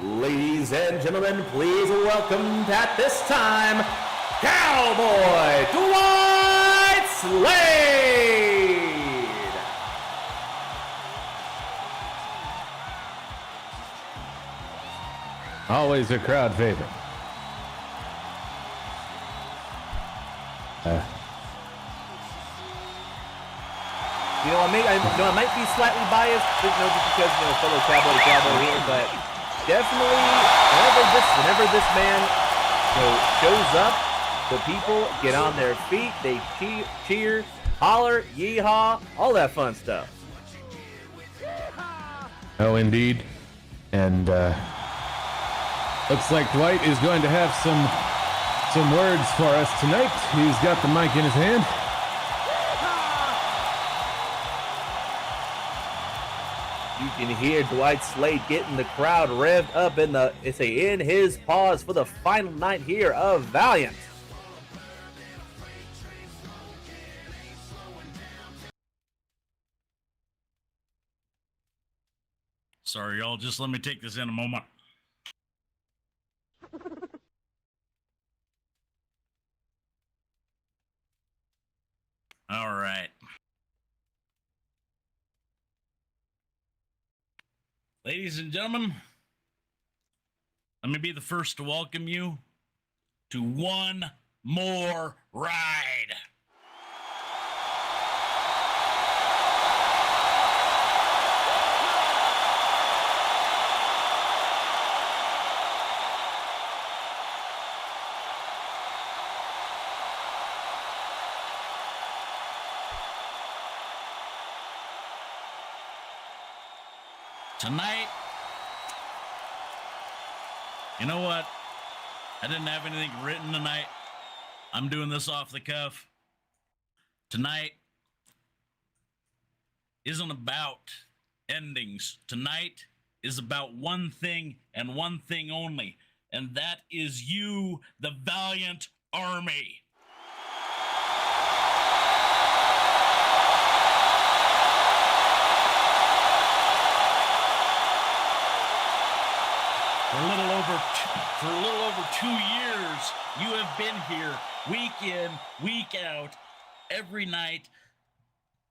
Ladies and gentlemen, please welcome at this time, Cowboy Dwight Slade! Always a crowd favorite. I might be slightly biased, just because, fellow cowboy to cowboy here, but definitely, whenever this man, shows up, the people get on their feet, they cheer, holler, yeehaw, all that fun stuff. Oh, indeed. And looks like Dwight is going to have some words for us tonight. He's got the mic in his hand. You can hear Dwight Slade getting the crowd revved up in his paws for the final night here of Valiant. Sorry, y'all. Just let me take this in a moment. All right. Ladies and gentlemen, let me be the first to welcome you to one more ride. Tonight, you know what? I didn't have anything written tonight. I'm doing this off the cuff. Tonight isn't about endings. Tonight is about one thing and one thing only, and that is you, the Valiant Army. For a little over 2 years, you have been here week in, week out, every night,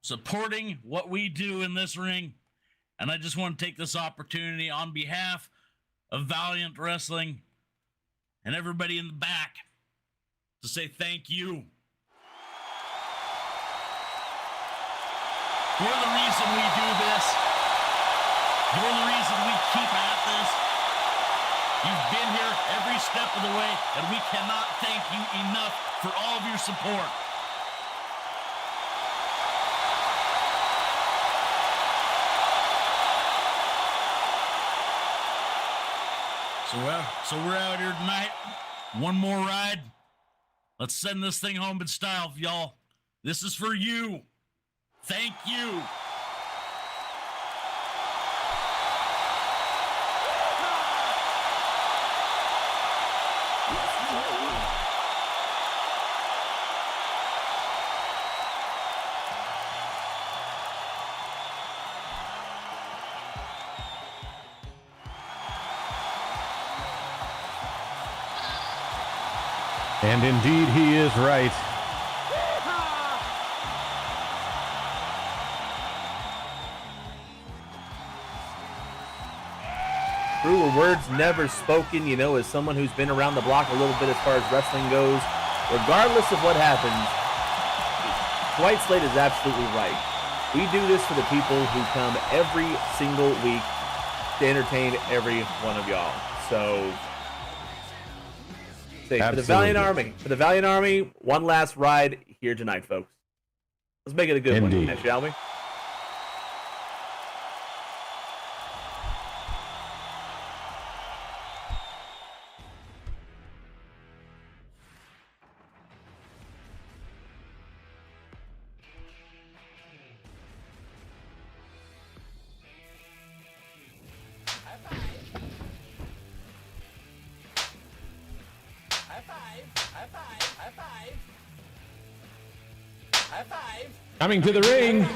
supporting what we do in this ring. And I just want to take this opportunity on behalf of Valiant Wrestling and everybody in the back to say thank you. You're the reason we do this. You're the reason we keep at this. You've been here every step of the way, and we cannot thank you enough for all of your support. So we're out here tonight. One more ride. Let's send this thing home in style, y'all. This is for you. Thank you. And indeed, he is right. Truer words never spoken, as someone who's been around the block a little bit as far as wrestling goes. Regardless of what happens, Dwight Slade is absolutely right. We do this for the people who come every single week to entertain every one of y'all. So, for the Valiant Army, one last ride here tonight, folks. Let's make it a good one, shall we? Coming to the ring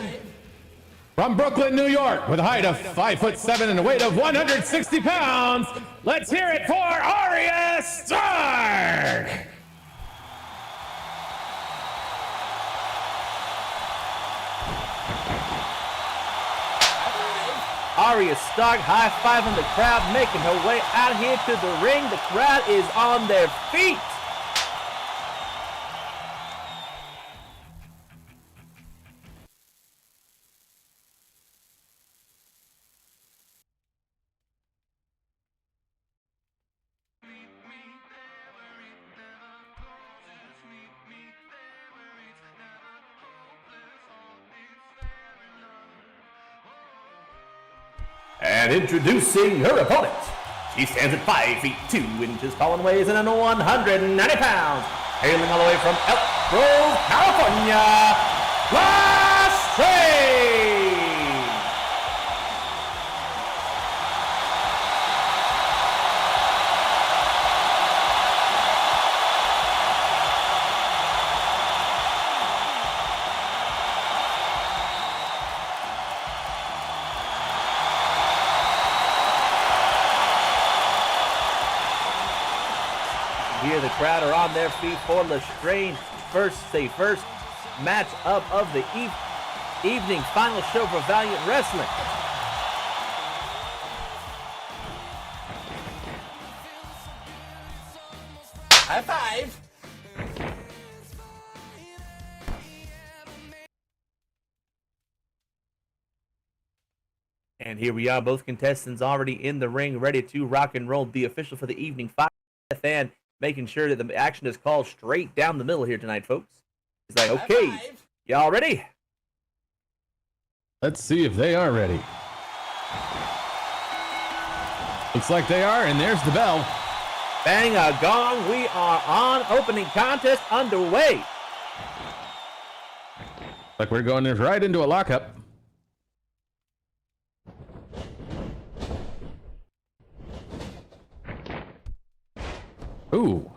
From Brooklyn, New York, with a height of 5'7" and a weight of 160 pounds, let's hear it for Arya Stark! Arya Stark high-fiving the crowd, making her way out here to the ring. The crowd is on their feet. And introducing her opponent. She stands at 5 feet 2 inches tall and weighs in at 190 pounds. Hailing all the way from Elk Grove, California, Flashpoint! Here the crowd are on their feet for Lestrange. First match up of the evening, final show for Valiant Wrestling. High five! And here we are, both contestants already in the ring, ready to rock and roll. The official for the evening, fan, making sure that the action is called straight down the middle here tonight, folks. He's like, okay, y'all ready? Let's see if they are ready. Looks like they are, and there's the bell. Bang a gong, we are on. Opening contest underway. Like we're going right into a lockup. Ooh.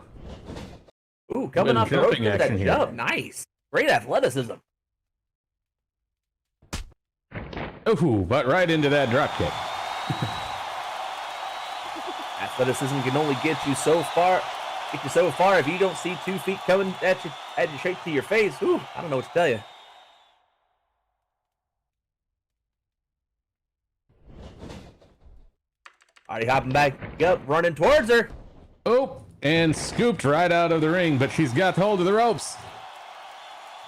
Ooh, coming off the rope with that jump. Nice. Great athleticism. Ooh, but right into that drop kick. Athleticism can only get you so far. If you don't see 2 feet coming at you straight to your face. Ooh, I don't know what to tell you. Already hopping back up, running towards her. Oh, and scooped right out of the ring, but she's got hold of the ropes.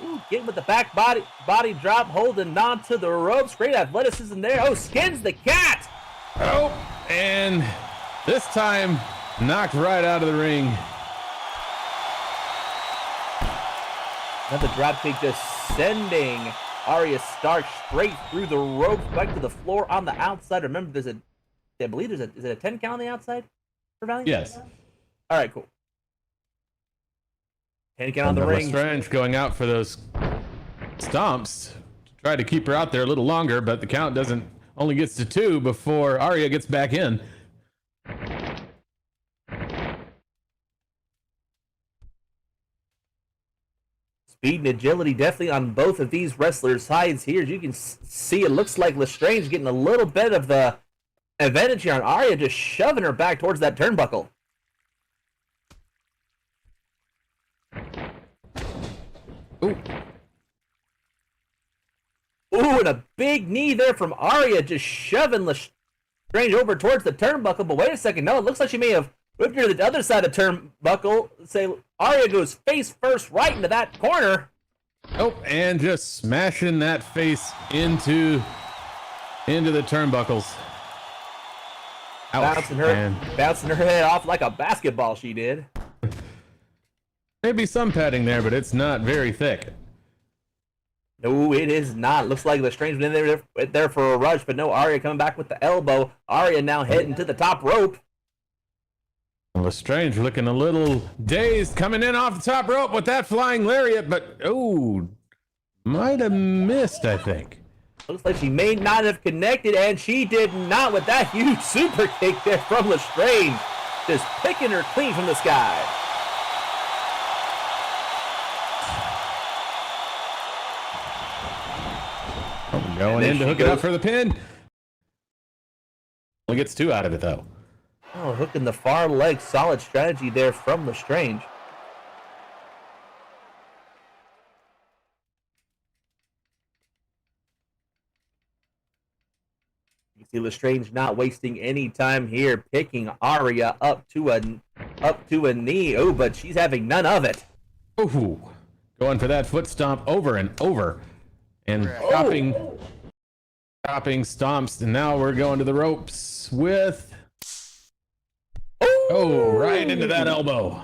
Ooh, getting with the back body drop, holding on to the ropes. Great athleticism there. Oh, skins the cat. Oh, and this time knocked right out of the ring. Another drop kick, just sending Arya Stark straight through the ropes, back to the floor on the outside. Remember, is it a 10 count on the outside for Valiant? Yes. All right, cool. 10 count on the ring. Lestrange going out for those stomps to try to keep her out there a little longer, but the count only gets to 2 before Arya gets back in. Speed and agility definitely on both of these wrestlers' sides here. As you can see, it looks like Lestrange getting a little bit of the advantage here on Arya, just shoving her back towards that turnbuckle. Ooh. Ooh, and a big knee there from Arya, just shoving Lestrange over towards the turnbuckle. But wait a second, no, it looks like she may have whipped her to the other side of the turnbuckle. Say, Arya goes face first right into that corner. Oh, and just smashing that face into the turnbuckles. Ouch, bouncing her head off like a basketball, she did. Maybe some padding there, but it's not very thick. No, it is not. Looks like Lestrange went in there for a rush, but no, Arya coming back with the elbow. Arya now heading to the top rope. Lestrange looking a little dazed, coming in off the top rope with that flying lariat, but might have missed, I think. Looks like she may not have connected, and she did not with that huge super kick there from Lestrange. Just picking her clean from the sky. Going in to hook it up for the pin. Only gets 2 out of it, though. Oh, hooking the far leg. Solid strategy there from Lestrange. You see Lestrange not wasting any time here, picking Arya up to a knee. Oh, but she's having none of it. Ooh, going for that foot stomp over and over, and chopping stomps, and now we're going to the ropes with. Oh, right into that elbow.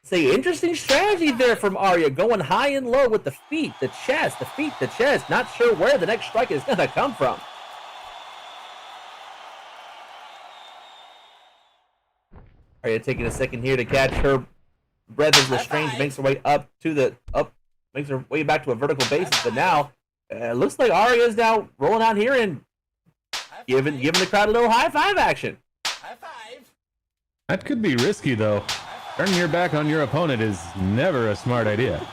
Say, interesting strategy there from Arya, going high and low with the feet, the chest, the feet, the chest. Not sure where the next strike is going to come from. Arya taking a second here to catch her breath as Lestrange makes her way makes her way back to a vertical basis. But now, looks like Arya is now rolling out here and giving the crowd a little high five action. That could be risky, though. Turning your back on your opponent is never a smart idea.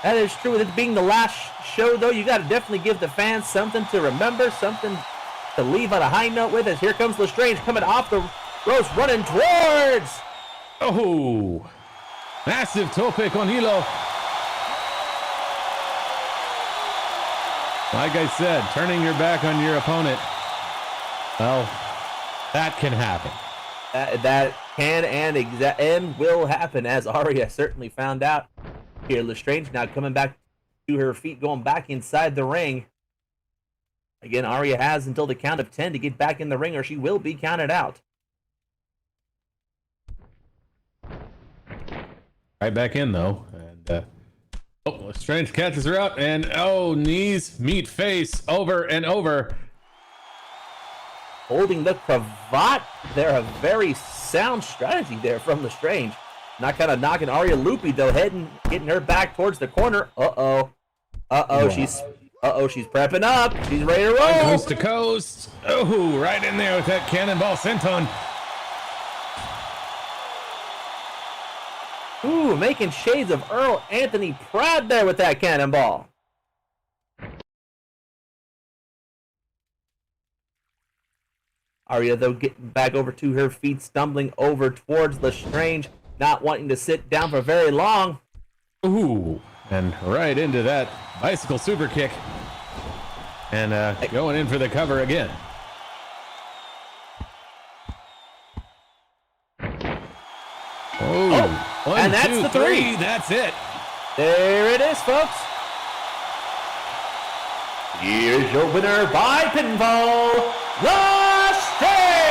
That is true. With it being the last show, though, you got to definitely give the fans something to remember, something to leave on a high note with. As here comes Lestrange coming off the ropes, running towards. Oh, massive tope con hilo. Like I said, turning your back on your opponent. Well, that can happen. That can and will happen, as Arya certainly found out here. Lestrange now coming back to her feet, going back inside the ring. Again, Arya has until the count of 10 to get back in the ring, or she will be counted out. Right back in, though. And Lestrange catches her up, and knees meet face over and over. Holding the cravat there, a very sound strategy there from Lestrange. Not kind of knocking Arya loopy though, getting her back towards the corner. She's prepping up. She's ready to roll. Coast to coast. Oh, right in there with that cannonball senton. Ooh, making shades of Earl Anthony proud there with that cannonball. Arya, though, getting back over to her feet, stumbling over towards Lestrange, not wanting to sit down for very long. Ooh, and right into that bicycle super kick. And going in for the cover again. Oh, one, and that's two, the three. That's it. There it is, folks. Here's your winner by pinfall, Lestrange!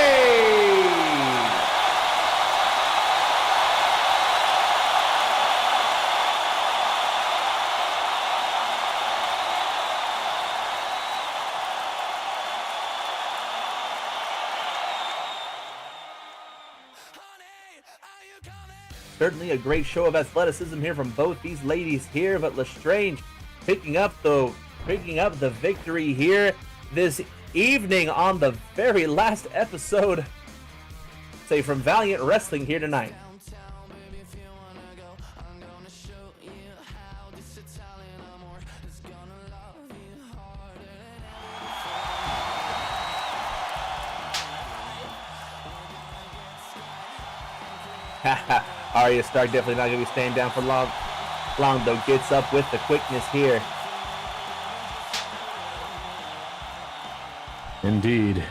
Certainly a great show of athleticism here from both these ladies here, but Lestrange picking up the victory here this evening on the very last episode, say, from Valiant Wrestling here tonight. Arya Stark definitely not going to be staying down for long though. Gets up with the quickness here. Indeed.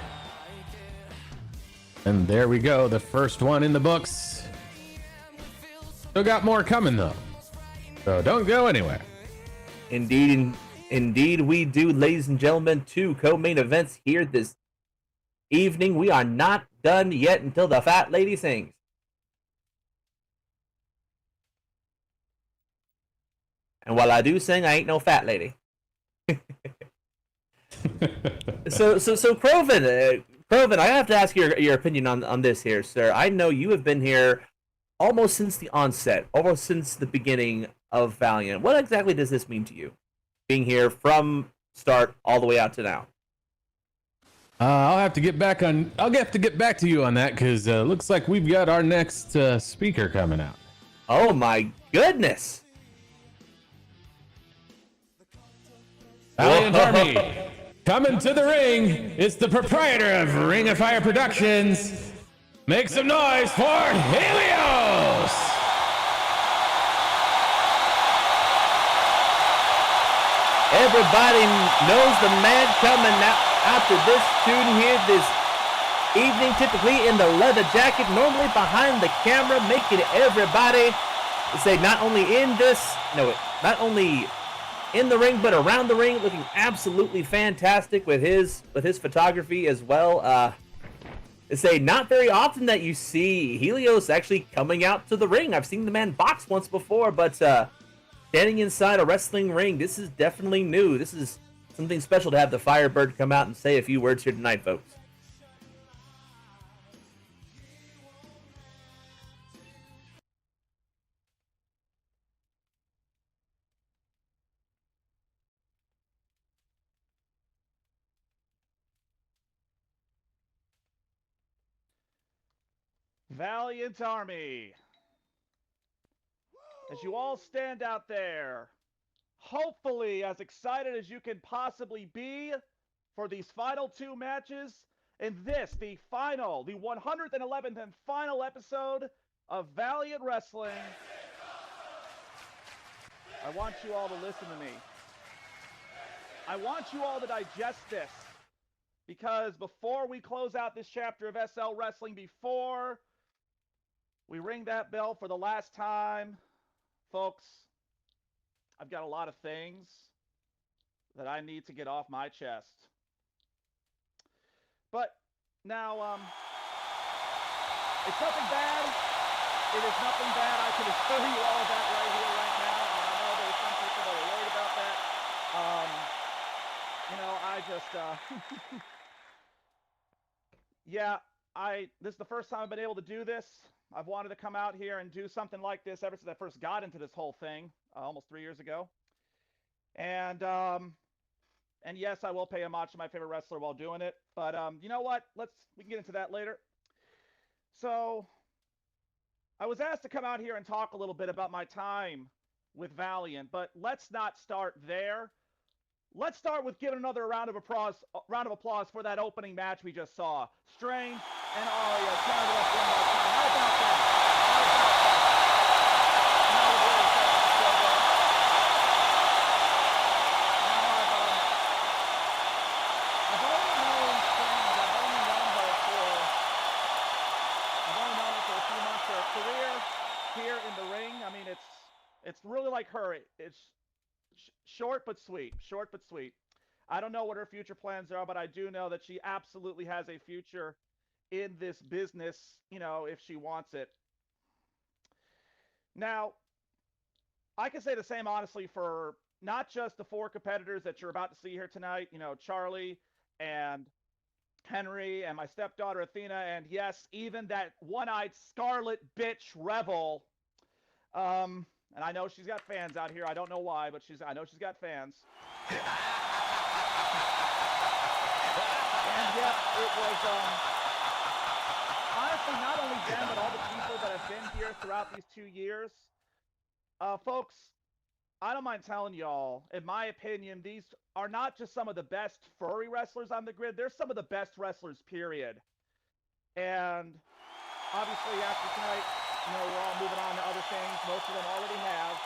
And there we go, the first one in the books. Still got more coming though, so don't go anywhere. Indeed we do, ladies and gentlemen. 2 co-main events here this evening. We are not done yet until the fat lady sings. And while I do sing, I ain't no fat lady. So Croven, I have to ask your opinion on this here, sir. I know you have been here almost since the onset, almost since the beginning of Valiant. What exactly does this mean to you, being here from start all the way out to now? I'll have to get back to you on that, because looks like we've got our next speaker coming out. Oh my goodness! Valiant Army. Coming to the ring is the proprietor of Ring of Fire Productions. Make some noise for Helios! Everybody knows the man coming out to this tune here this evening, typically in the leather jacket, normally behind the camera, making everybody say not only in the ring, but around the ring, looking absolutely fantastic with his photography as well. Say not very often that you see Helios actually coming out to the ring. I've seen the man box once before, but standing inside a wrestling ring, this is definitely new. This is something special to have the Firebird come out and say a few words here tonight, folks. Valiant Army, as you all stand out there, hopefully as excited as you can possibly be for these final two matches in this, the 111th and final episode of Valiant Wrestling, I want you all to listen to me. I want you all to digest this, because before we close out this chapter of SL Wrestling, before we ring that bell for the last time, folks, I've got a lot of things that I need to get off my chest. But now, it's nothing bad. It is nothing bad. I can assure you all of that right here, right now. And I know there's some people that are worried about that. Yeah, this is the first time I've been able to do this. I've wanted to come out here and do something like this ever since I first got into this whole thing, almost 3 years ago. And yes, I will pay homage to my favorite wrestler while doing it. But you know what? We can get into that later. So I was asked to come out here and talk a little bit about my time with Valiant, but let's not start there. Let's start with giving another round of applause for that opening match we just saw. Strange and Arya turning it up one more time. How about that? Now we're really starting to show there. Now I've only known Strange. I've only known her for a few months. Her career here in the ring, I mean, it's really like her. It's short but sweet. Short but sweet. I don't know what her future plans are, but I do know that she absolutely has a future in this business, you know, if she wants it. Now, I can say the same honestly for not just the 4 competitors that you're about to see here tonight, you know, Charlie and Henry and my stepdaughter Athena, and yes, even that one-eyed scarlet bitch Rebel. And I know she's got fans out here. I don't know why, but I know she's got fans. And yet, it was honestly not only them, but all the people that have been here throughout these 2 years. Folks, I don't mind telling y'all, in my opinion, these are not just some of the best furry wrestlers on the grid. They're some of the best wrestlers, period. And obviously, after tonight, you know, we're all moving on to other things. Most of them already have.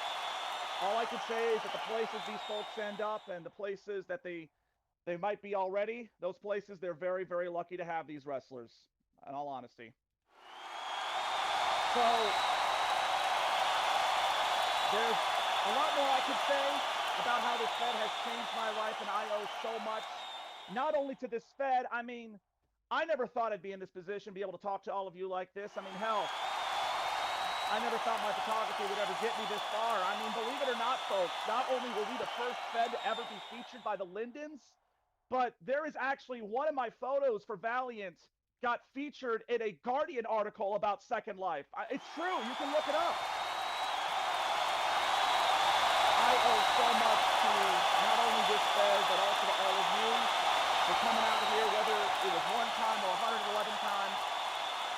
All I can say is that the places these folks end up and the places that they might be already, those places, they're very, very lucky to have these wrestlers, in all honesty. So, there's a lot more I could say about how this Fed has changed my life, and I owe so much, not only to this Fed, I mean, I never thought I'd be in this position, be able to talk to all of you like this. I mean, hell, I never thought my photography would ever get me this far. I mean, believe it or not, folks, not only were we the first Fed to ever be featured by the Lindens, but there is actually one of my photos for Valiant got featured in a Guardian article about Second Life. It's true. You can look it up. I owe so much to not only this Fed, but also to all of you for coming out here, whether it was one time or 111 times.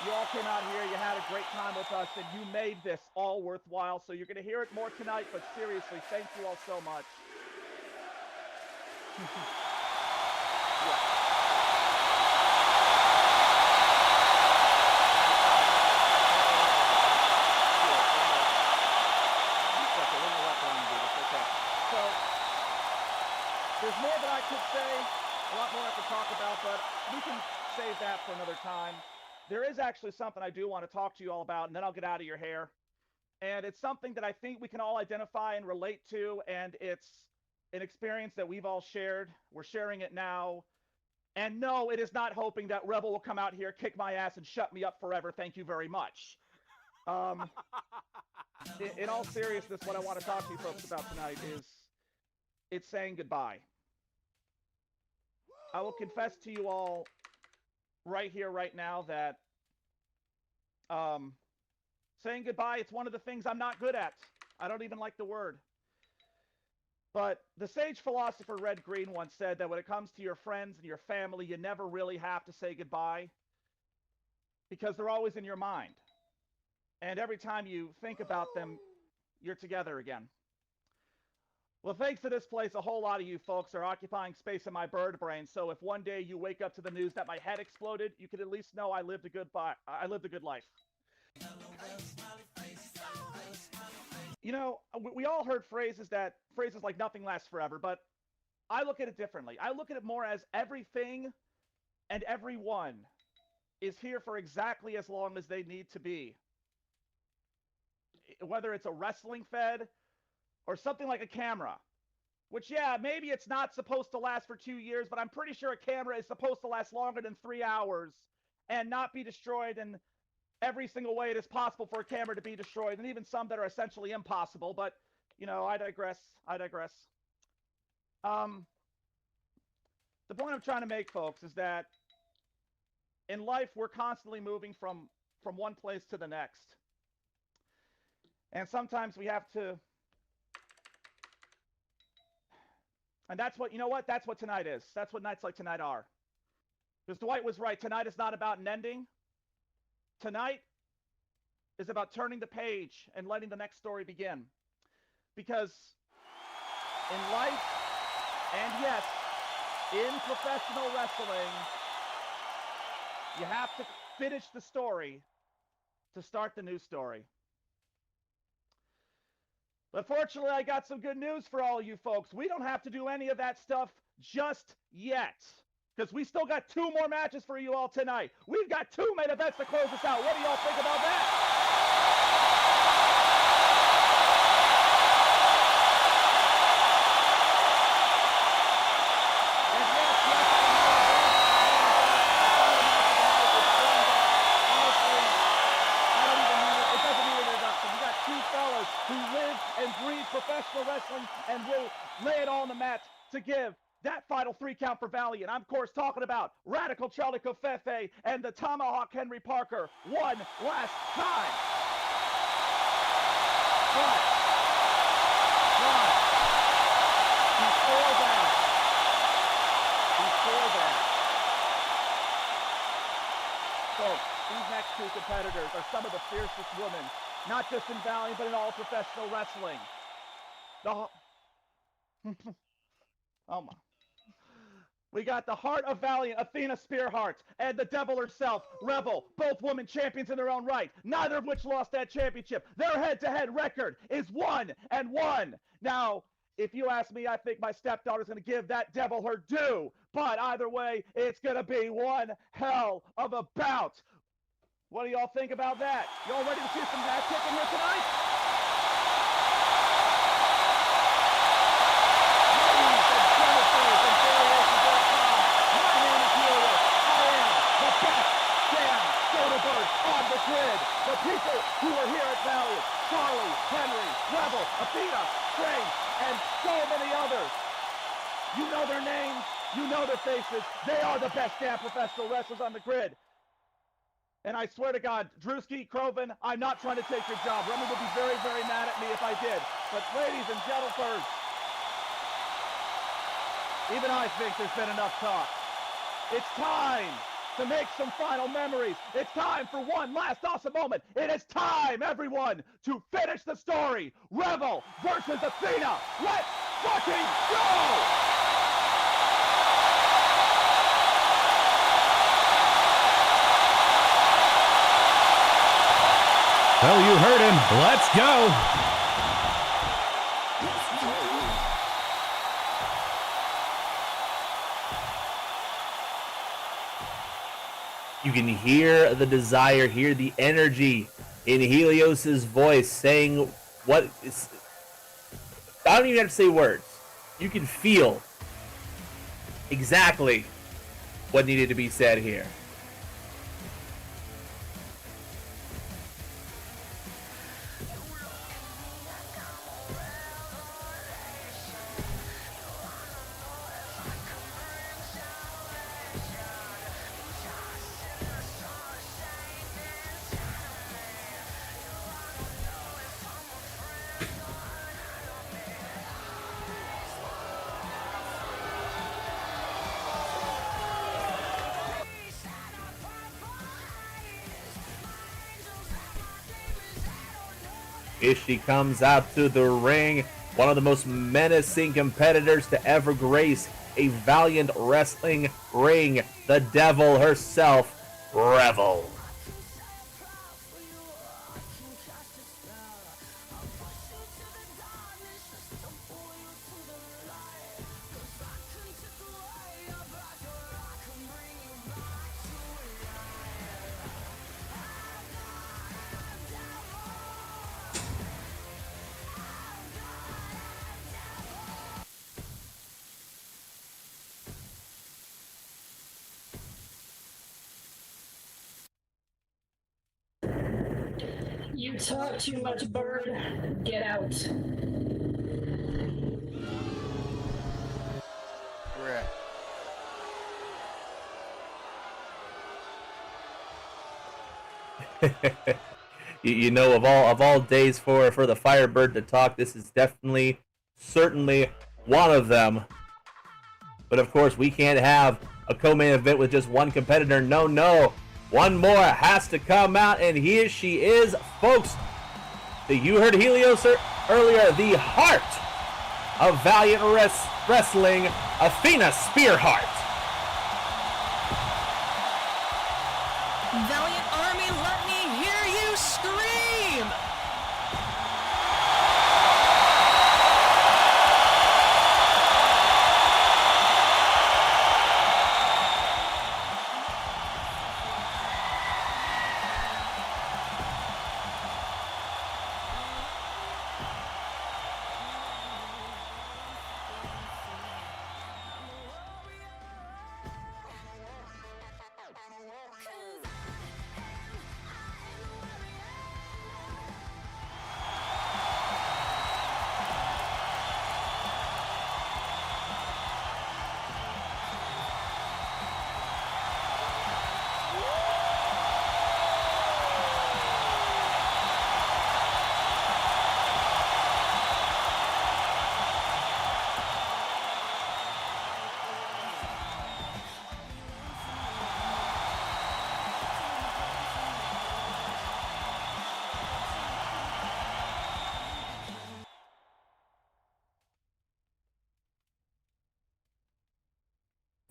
You all came out here, you had a great time with us, and you made this all worthwhile. So you're going to hear it more tonight, but seriously, thank you all so much. There's more that I could say, a lot more I could talk about, but we can save that for another time. There is actually something I do want to talk to you all about, and then I'll get out of your hair. And it's something that I think we can all identify and relate to, and it's an experience that we've all shared. We're sharing it now. And no, it is not hoping that Rebel will come out here, kick my ass, and shut me up forever. Thank you very much. In all seriousness, what I want to talk to you folks about tonight is it's saying goodbye. I will confess to you all right here, right now, that saying goodbye, it's one of the things I'm not good at. I don't even like the word. But the sage philosopher Red Green once said that when it comes to your friends and your family, you never really have to say goodbye because they're always in your mind. And every time you think about them, you're together again. Well, thanks to this place, a whole lot of you folks are occupying space in my bird brain. So if one day you wake up to the news that my head exploded, you can at least know I lived a good life. You know, we all heard phrases like nothing lasts forever, but I look at it differently. I look at it more as everything and everyone is here for exactly as long as they need to be. Whether it's a wrestling fed or something like a camera, which, yeah, maybe it's not supposed to last for 2 years, but I'm pretty sure a camera is supposed to last longer than 3 hours and not be destroyed in every single way it is possible for a camera to be destroyed, and even some that are essentially impossible. But, you know, I digress. The point I'm trying to make, folks, is that in life, we're constantly moving from one place to the next. And sometimes we have to... And that's what, you know what? That's what tonight is. That's what nights like tonight are. Because Dwight was right. Tonight is not about an ending. Tonight is about turning the page and letting the next story begin. Because in life, and yes, in professional wrestling, you have to finish the story to start the new story. But fortunately, I got some good news for all of you folks. We don't have to do any of that stuff just yet, because we still got 2 more matches for you all tonight. We've got 2 main events to close us out. What do y'all think about that? Who live and breathe professional wrestling and will lay it all on the mat to give that final 3 count for Valiant. I'm, of course, talking about Radical Charlie Covfefe and the Tomahawk Henry Parker one last time. But before that, folks, these next 2 competitors are some of the fiercest women, not just in Valiant, but in all professional wrestling. Oh my. We got the heart of Valiant, Athena Spearheart, and the devil herself, Rebel, both women champions in their own right, neither of which lost that championship. Their head-to-head record is 1-1. Now, if you ask me, I think my stepdaughter's going to give that devil her due. But either way, it's going to be one hell of a bout. What do y'all think about that? Y'all ready to see some ass kicking here tonight? Ladies and gentlemen and variations.com, my name is Helios. I am the best damn soda bird on the grid. The people who are here at Valiant, Charlie, Henry, Rebel, Athena, Strange, and so many others. You know their names, you know their faces. They are the best damn professional wrestlers on the grid. And I swear to God, Drewski, Kroven, I'm not trying to take your job. Remy would be very, very mad at me if I did. But ladies and gentlemen, even I think there's been enough talk. It's time to make some final memories. It's time for one last awesome moment. It is time, everyone, to finish the story. Rebel versus Athena. Let's fucking go! Well, you heard him. Let's go. You can hear the desire, hear the energy in Helios's voice saying what is... I don't even have to say words. You can feel exactly what needed to be said here. Here she comes out to the ring, one of the most menacing competitors to ever grace a Valiant Wrestling ring, the devil herself, Revel. You talk too much, bird. Get out. You know, of all days for the Firebird to talk, this is definitely, certainly one of them. But of course, we can't have a co-main event with just one competitor. No. One more has to come out, and here she is, folks. You heard Helios earlier, the heart of Valiant Wrestling, Athena Spearheart. Valiant Army, let me hear you scream!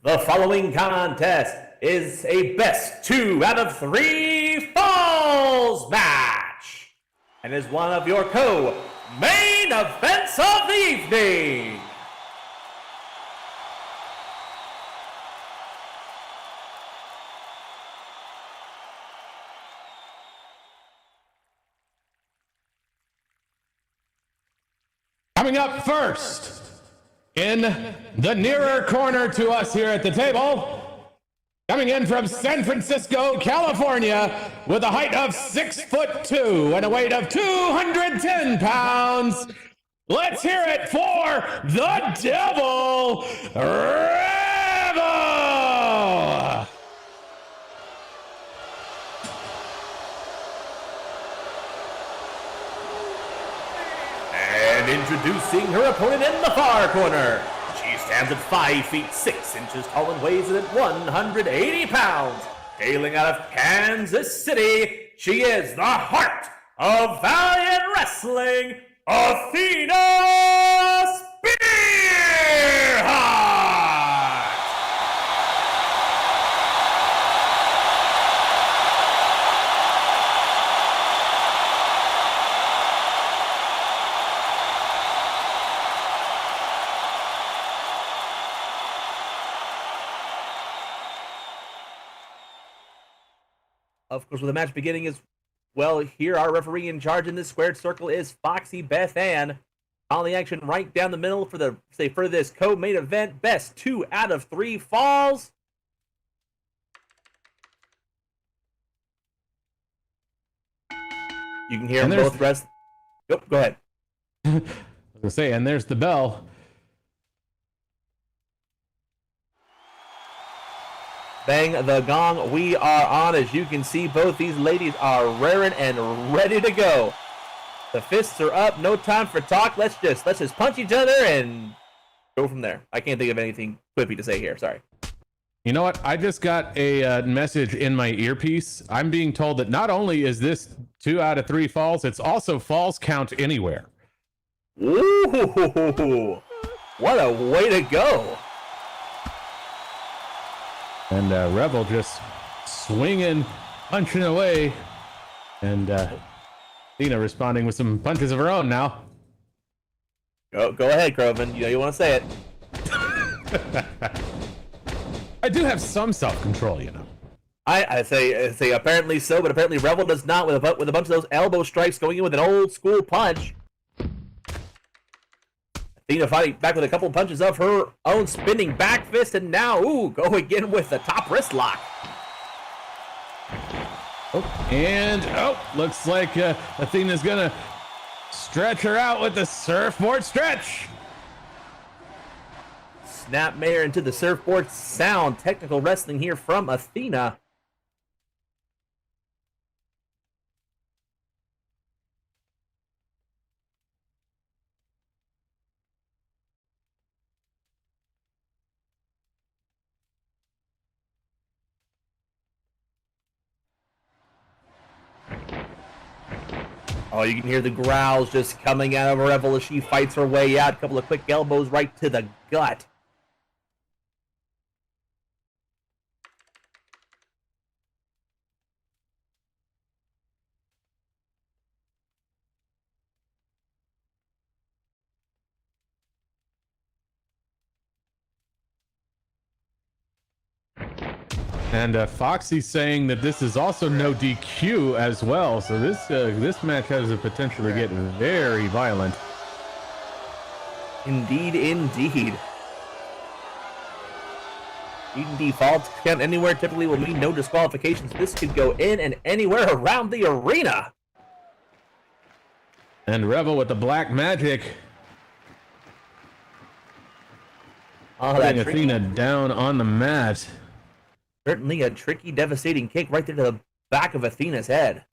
The following contest is a best 2 out of 3 falls match and is one of your co-main events of the evening. Coming up first, in the nearer corner to us here at the table, coming in from San Francisco, California, with a height of 6'2" and a weight of 210 pounds. Let's hear it for the Devil, Revel! And introducing her opponent in the far corner. She stands at 5 feet 6 inches tall and weighs in at 180 pounds. Hailing out of Kansas City, she is the heart of Valiant Wrestling, Athena Spearheart! Of course, with the match beginning as well here, our referee in charge in this squared circle is Foxy Beth Ann. On the action right down the middle for this co-main event. Best 2 out of 3 falls. You can hear them both rest. Yep, go ahead. I was gonna say, and there's the bell. Bang the gong. We are on. As you can see, both these ladies are raring and ready to go. The fists are up. No time for talk. Let's just punch each other and go from there. I can't think of anything quippy to say here. Sorry. You know what? I just got a message in my earpiece. I'm being told that not only is this 2 out of 3 falls, it's also falls count anywhere. Ooh, what a way to go. And Rebel just swinging, punching away. And Athena responding with some punches of her own now. Go ahead, Croven. You know you want to say it. I do have some self-control, you know. I say apparently so, but apparently Rebel does not with a bunch of those elbow strikes going in with an old school punch. Athena fighting back with a couple punches of her own, spinning back fist, and now, go again with the top wrist lock. Looks like Athena's gonna stretch her out with the surfboard stretch. Snapmare into the surfboard sound. Technical wrestling here from Athena. Oh, you can hear the growls just coming out of Rebel as she fights her way out. A couple of quick elbows right to the gut. And Foxy's saying that this is also no DQ as well, so this match has the potential to get very violent. Indeed, indeed. Default count anywhere typically will mean no disqualifications. This could go in and anywhere around the arena. And Rebel with the black magic. Putting Athena down on the mat. Certainly a tricky, devastating kick right there to the back of Athena's head.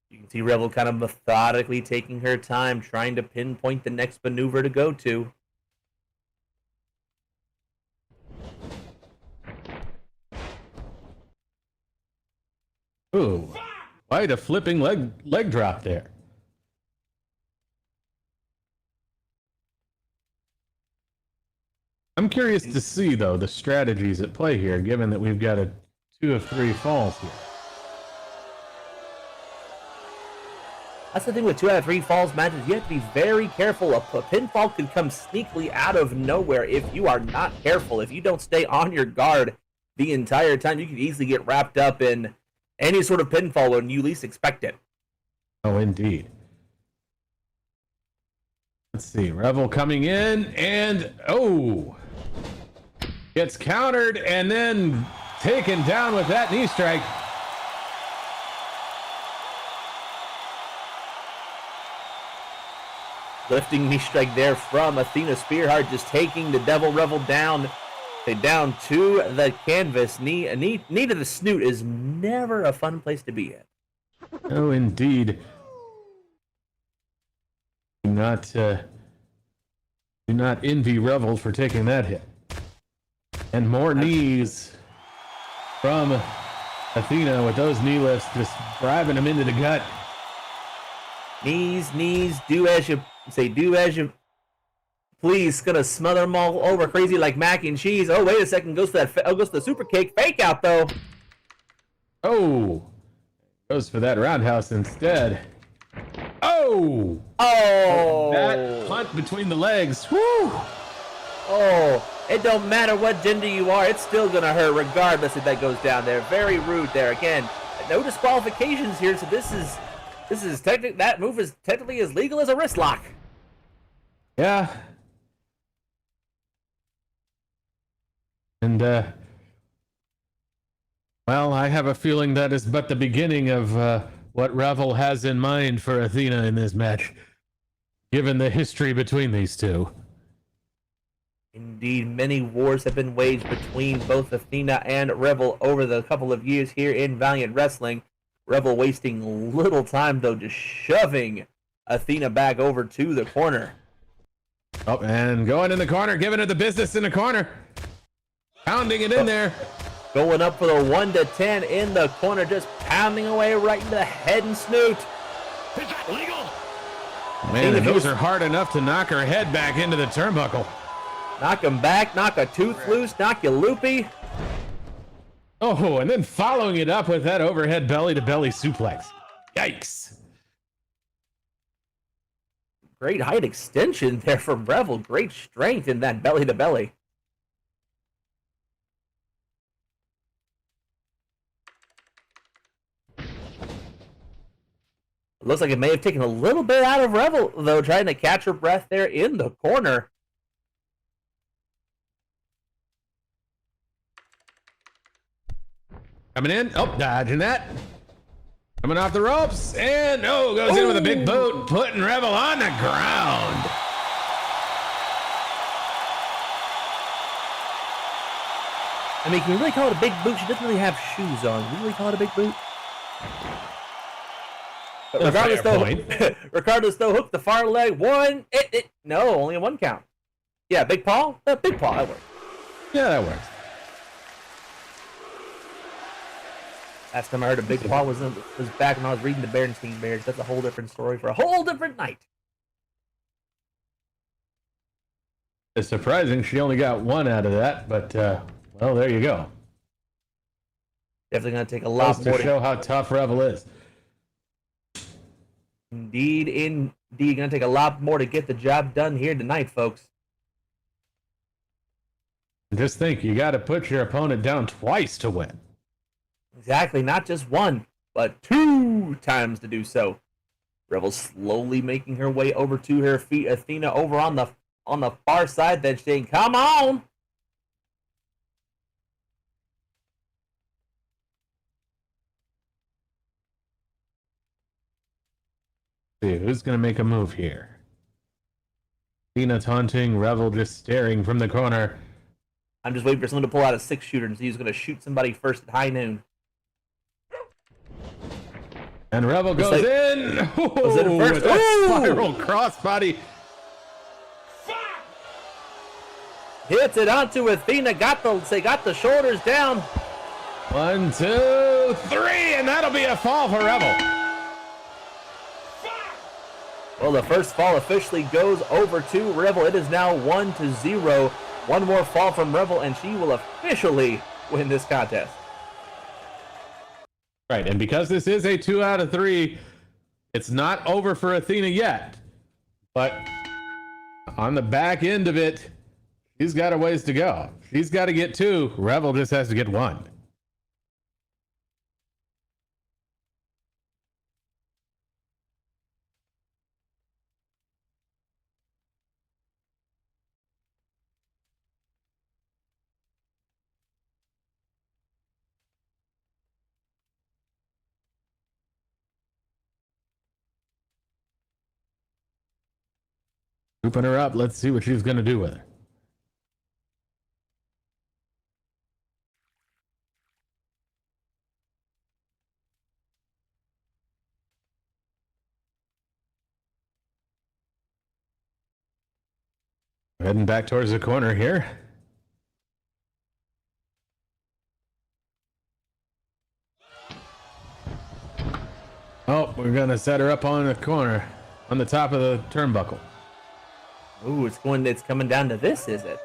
You can see Rebel kind of methodically taking her time, trying to pinpoint the next maneuver to go to. Ooh, quite a flipping leg drop there. I'm curious to see, though, the strategies at play here, given that we've got a 2 of 3 falls here. That's the thing with 2 out of 3 falls matches. You have to be very careful. A pinfall could come sneakily out of nowhere if you are not careful. If you don't stay on your guard the entire time, you could easily get wrapped up in any sort of pinfall when you least expect it. Oh, indeed. Let's see. Rebel coming in, and gets countered and then taken down with that knee strike. Lifting knee strike there from Athena Spearheart, just taking the Devil Rebel down to the canvas. Knee to the snoot is never a fun place to be at. Oh, indeed. Do not envy Rebel for taking that hit. And more knees from Athena with those knee lifts, just driving him into the gut. Knees, do as you please. Gonna smother them all over crazy like mac and cheese. Oh, wait a second, goes to the super kick. Fake out though. Oh, goes for that roundhouse instead. Oh! Oh! That punt between the legs. Woo! Oh, it don't matter what gender you are, it's still gonna hurt regardless if that goes down there. Very rude there. Again, no disqualifications here, so this is technically, that move is technically as legal as a wrist lock. Yeah. And, well, I have a feeling that is but the beginning of what Revel has in mind for Athena in this match, given the history between these two. Indeed, many wars have been waged between both Athena and Revel over the couple of years here in Valiant Wrestling. Revel wasting little time, though, just shoving Athena back over to the corner. Oh, and going in the corner, giving it the business in the corner. Pounding it in there. Going up for the 1 to 10 in the corner, just pounding away right into the head and snoot. Is that legal? Man, and those are hard enough to knock her head back into the turnbuckle. Knock him back, knock a tooth loose, knock you loopy. Oh, and then following it up with that overhead belly-to-belly suplex. Yikes. Great height extension there from Revel. Great strength in that belly-to-belly. Looks like it may have taken a little bit out of Revel, though, trying to catch her breath there in the corner. Coming in. Oh, dodging that. Coming off the ropes. And, goes in with a big boot, putting Revel on the ground. I mean, can we really call it a big boot? She doesn't really have shoes on. Can we really call it a big boot? But regardless, though, hook the far leg. No, only a 1 count. Yeah, big paw? Big paw, that works. Yeah, that works. Last time I heard a big paw was back when I was reading the Berenstein Bears. That's a whole different story for a whole different night. It's surprising she only got 1 out of that, but, well, there you go. Definitely going to take a lot more to show how tough Revel is. Indeed, going to take a lot more to get the job done here tonight, folks. Just think, you got to put your opponent down twice to win. Exactly, not just 1, but 2 times to do so. Revel slowly making her way over to her feet. Athena over on the far side, then saying, "Come on!" See, who's going to make a move here? Athena taunting, Revel just staring from the corner. I'm just waiting for someone to pull out a 6-shooter and see who's going to shoot somebody first at high noon. And Revel goes in. Was it first? With that spiral crossbody. Hits it onto Athena. Got the shoulders down. 1, 2, 3, and that'll be a fall for Revel. Well, the first fall officially goes over to Revel. It is now 1-0. 1 more fall from Revel, and she will officially win this contest. Right, and because this is a 2 out of 3, it's not over for Athena yet. But on the back end of it, she's got a ways to go. She's got to get 2. Revel just has to get 1. Scooping her up. Let's see what she's going to do with her. Heading back towards the corner here. Oh, we're going to set her up on the corner, on the top of the turnbuckle. Ooh, it's coming down to this, is it?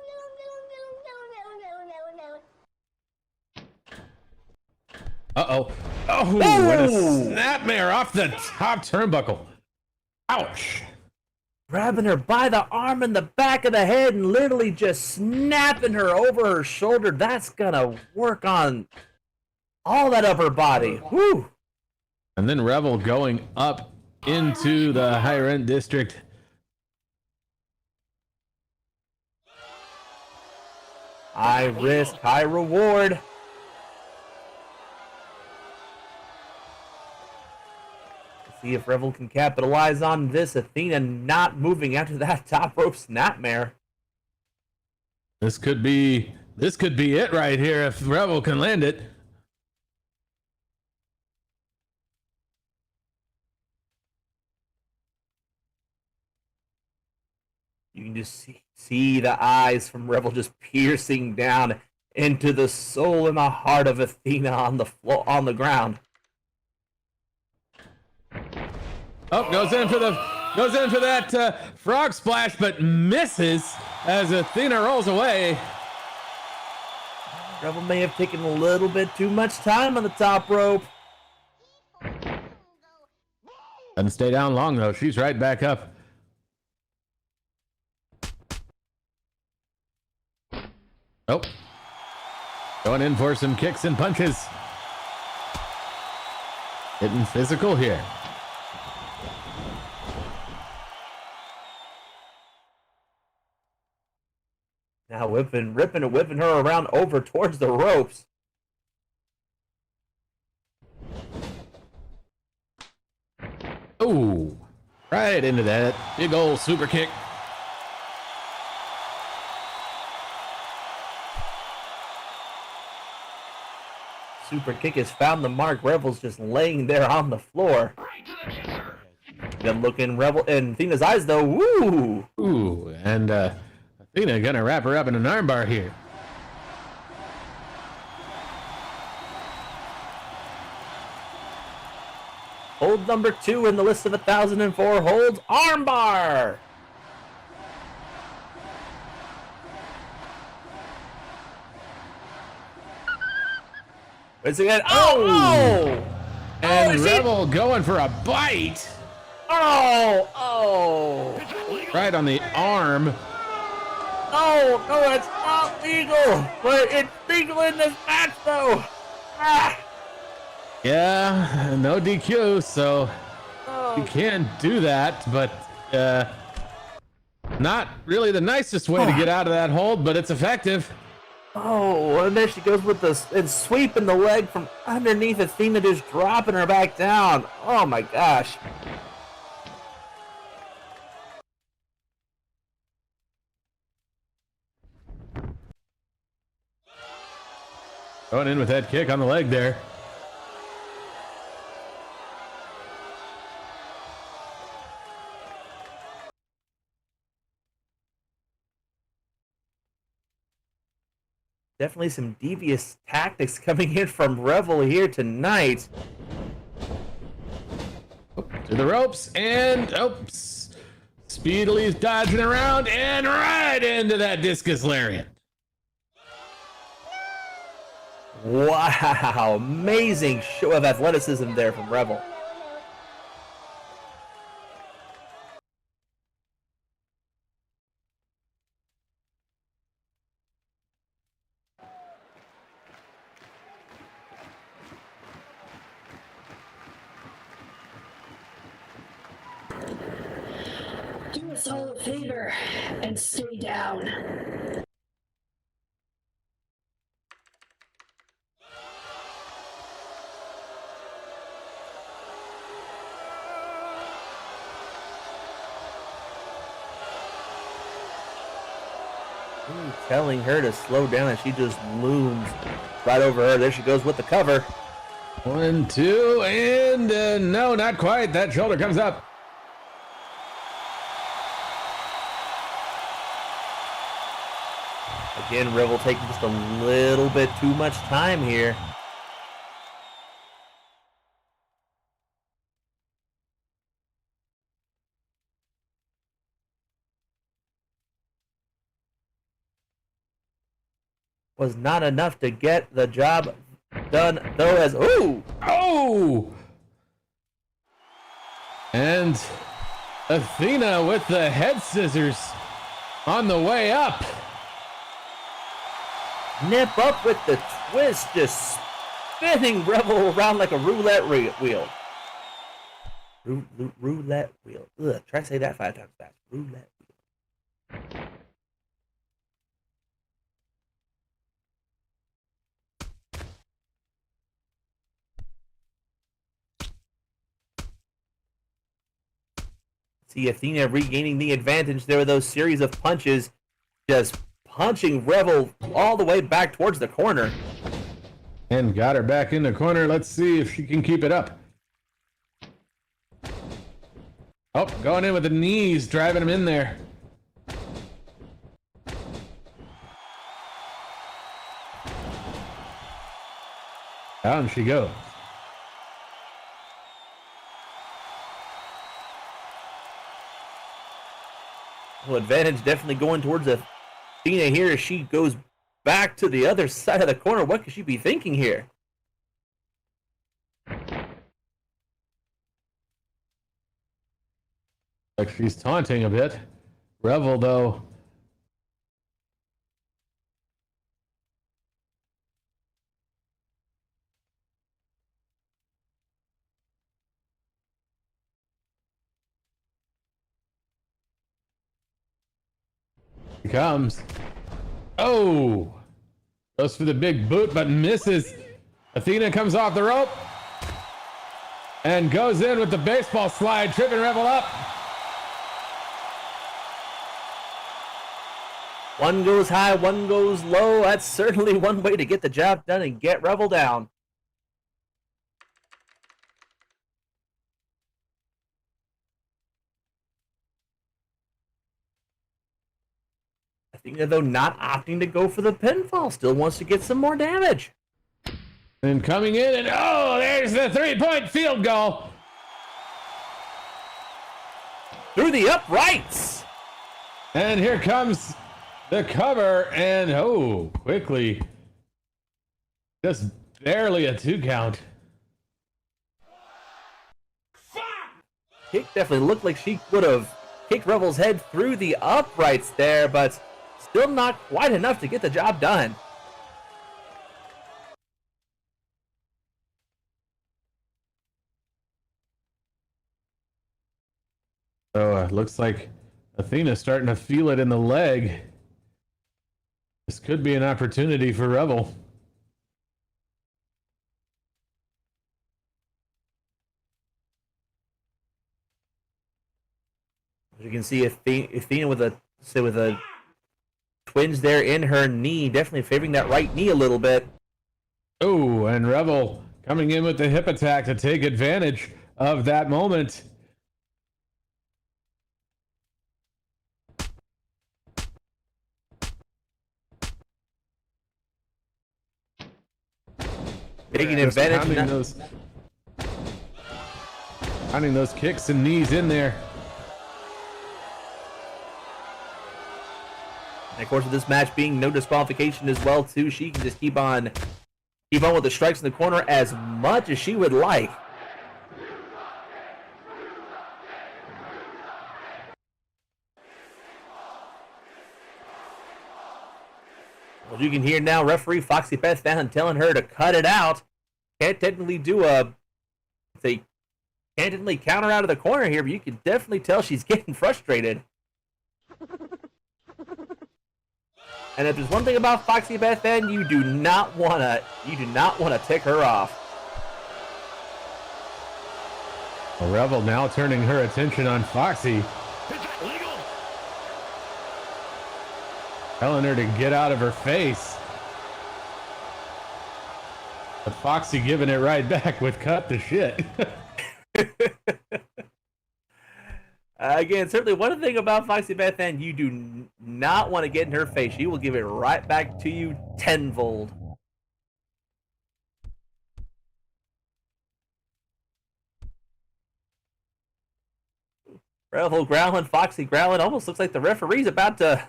Uh-oh. Oh, and a snapmare off the top turnbuckle. Ouch. grabbing her by the arm and the back of the head and literally just snapping her over her shoulder. That's gonna work on all that upper body. Whew. And then Rebel going up into the high rent district. High risk, high reward. Let's see if Rebel can capitalize on this. Athena not moving after that top rope snapmare. This could be it right here if Rebel can land it. You can just see the eyes from Rebel just piercing down into the soul and the heart of Athena on the floor, on the ground. Oh, goes in for that frog splash, but misses as Athena rolls away. Rebel may have taken a little bit too much time on the top rope. Doesn't stay down long though. She's right back up. Oh, going in for some kicks and punches. Getting physical here. Now whipping her around over towards the ropes. Oh, right into that big old super kick. Super kick has found the mark. Rebel's just laying there on the floor. Good looking Rebel in Athena's eyes though. Woo! Ooh, and Athena gonna wrap her up in an armbar here. Hold number 2 in the list of 1004 holds, armbar. Once again, oh! And Rebel going for a bite. Oh! Right on the arm. Oh, no, it's not legal. But it's legal in this match, though. Ah. Yeah, no DQ, so you can't do that, but not really the nicest way to get out of that hold, but it's effective. Oh, and there she goes with this and sweeping the leg from underneath Athena, just dropping her back down. Oh my gosh. Going in with that kick on the leg there. Definitely some devious tactics coming in from Rebel here tonight. To the ropes and oops, speedily dodging around and right into that discus lariat. Wow, amazing show of athleticism there from Rebel. Do us all a favor and stay down. Telling her to slow down, and she just looms right over her. There she goes with the cover. 1, 2, and no, not quite. That shoulder comes up. Again, Rebel taking just a little bit too much time here. Was not enough to get the job done, though, as ooh! Oh! And Athena with the head scissors on the way up. Nip up with the twist, just spinning Rebel around like a roulette wheel. Roulette wheel. Ugh, try to say that 5 times fast. Roulette wheel. See Athena regaining the advantage there with those series of punches, just punching Rebel all the way back towards the corner. And got her back in the corner. Let's see if she can keep it up. Oh, going in with the knees, driving him in there. Down she goes. Well, advantage definitely going towards Athena here as she goes back to the other side of the corner. What could she be thinking here? Like she's taunting a bit. Rebel, though. He comes. Oh! Goes for the big boot, but misses. Athena comes off the rope. And goes in with the baseball slide, tripping Rebel up. One goes high, one goes low. That's certainly one way to get the job done and get Rebel down. Athena, though, not opting to go for the pinfall. Still wants to get some more damage. And coming in, and oh, there's the 3-point field goal. Through the uprights. And here comes the cover, and oh, quickly. Just barely a 2 count. Kick definitely looked like she would have kicked Rebel's head through the uprights there, but still not quite enough to get the job done. So looks like Athena's starting to feel it in the leg. This could be an opportunity for Rebel. As you can see, Athena with a twinge there in her knee, definitely favoring that right knee a little bit. Oh, and Rebel coming in with the hip attack to take advantage of that moment. Taking advantage. Pounding those kicks and knees in there. And of course, with this match being no disqualification as well, too, she can just keep on with the strikes in the corner as much as she would like. Well, you can hear now referee Foxy Beth Fallon telling her to cut it out. Can't technically can't technically counter out of the corner here, but you can definitely tell she's getting frustrated. And if there's one thing about Foxy Beth Fallon, you do not wanna tick her off. Rebel now turning her attention on Foxy. Telling her to get out of her face. But Foxy giving it right back with cut the shit. Again, certainly one thing about Foxy Beth Fallon, you do not want to get in her face. She will give it right back to you tenfold. Rebel growling, Foxy growling. Almost looks like the referee's about to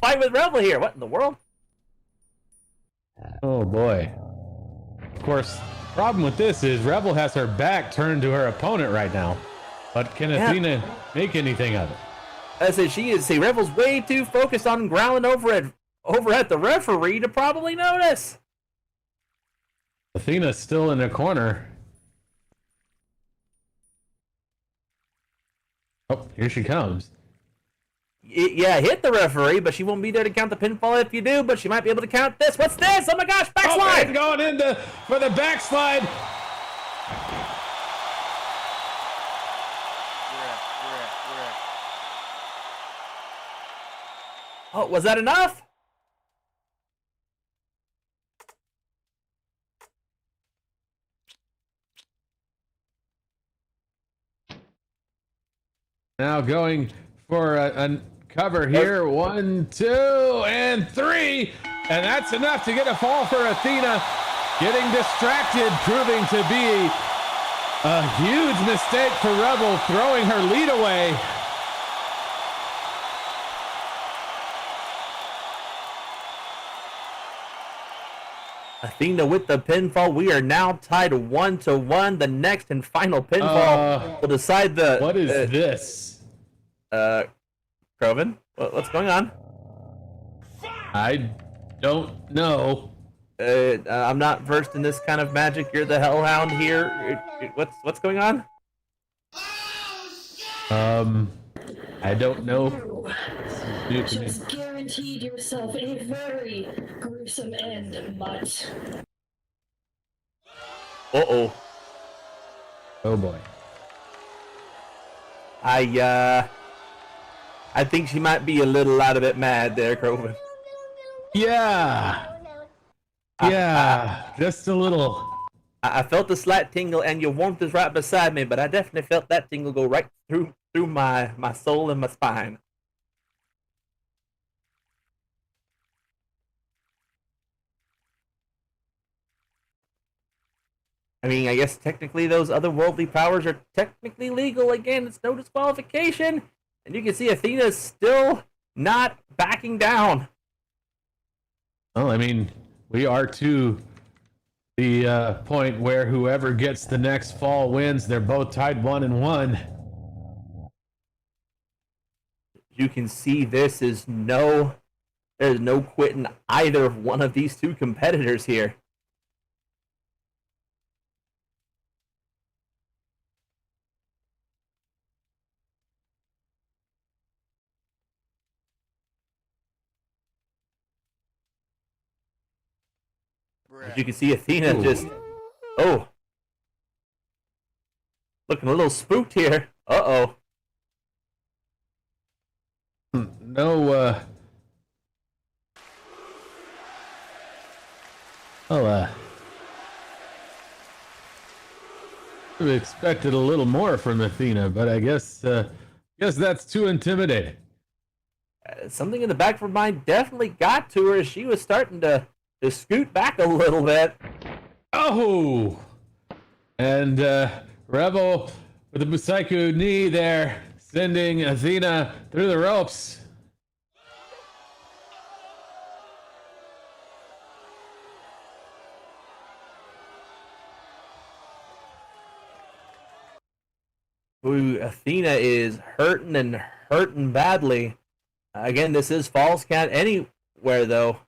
fight with Rebel here. What in the world? Oh boy. Of course, problem with this is Rebel has her back turned to her opponent right now. But can Yeah. Athena make anything of it? I said she is. See, Rebel's way too focused on growling over at the referee to probably notice. Athena's still in the corner. Oh, here she comes. Yeah, hit the referee, but she won't be there to count the pinfall if you do, but she might be able to count this. What's this? Oh my gosh, backslide! Oh, going into for the backslide. Oh, was that enough? Now going for a cover here. 1, 2, and 3. And that's enough to get a fall for Athena. Getting distracted, proving to be a huge mistake for Rebel, throwing her lead away. Athena with the pinfall. We are now tied 1-1. The next and final pinfall will decide the. What is this? Croven, what's going on? I don't know. I'm not versed in this kind of magic. You're the Hellhound here. What's going on? I don't know. You just guaranteed yourself a very gruesome end, mutt. Uh-oh. Oh boy. I think she might be a little out of it mad there, Croven. Yeah. Yeah, just a little. I felt a slight tingle, and your warmth is right beside me, but I definitely felt that tingle go right through my soul and my spine. I mean, I guess technically those otherworldly powers are technically legal. Again, it's no disqualification. And you can see Athena's still not backing down. Well, I mean, we are to the point where whoever gets the next fall wins. They're both tied 1-1. You can see there's no quitting either of one of these two competitors here. As you can see, Athena just, looking a little spooked here. Uh-oh. No, we expected a little more from Athena, but I guess that's too intimidating. Something in the back of her mind definitely got to her as she was starting to scoot back a little bit. Oh! And Rebel with the Busaiku knee there, sending Athena through the ropes. Ooh, Athena is hurting badly. Again, this is falls count anywhere, though.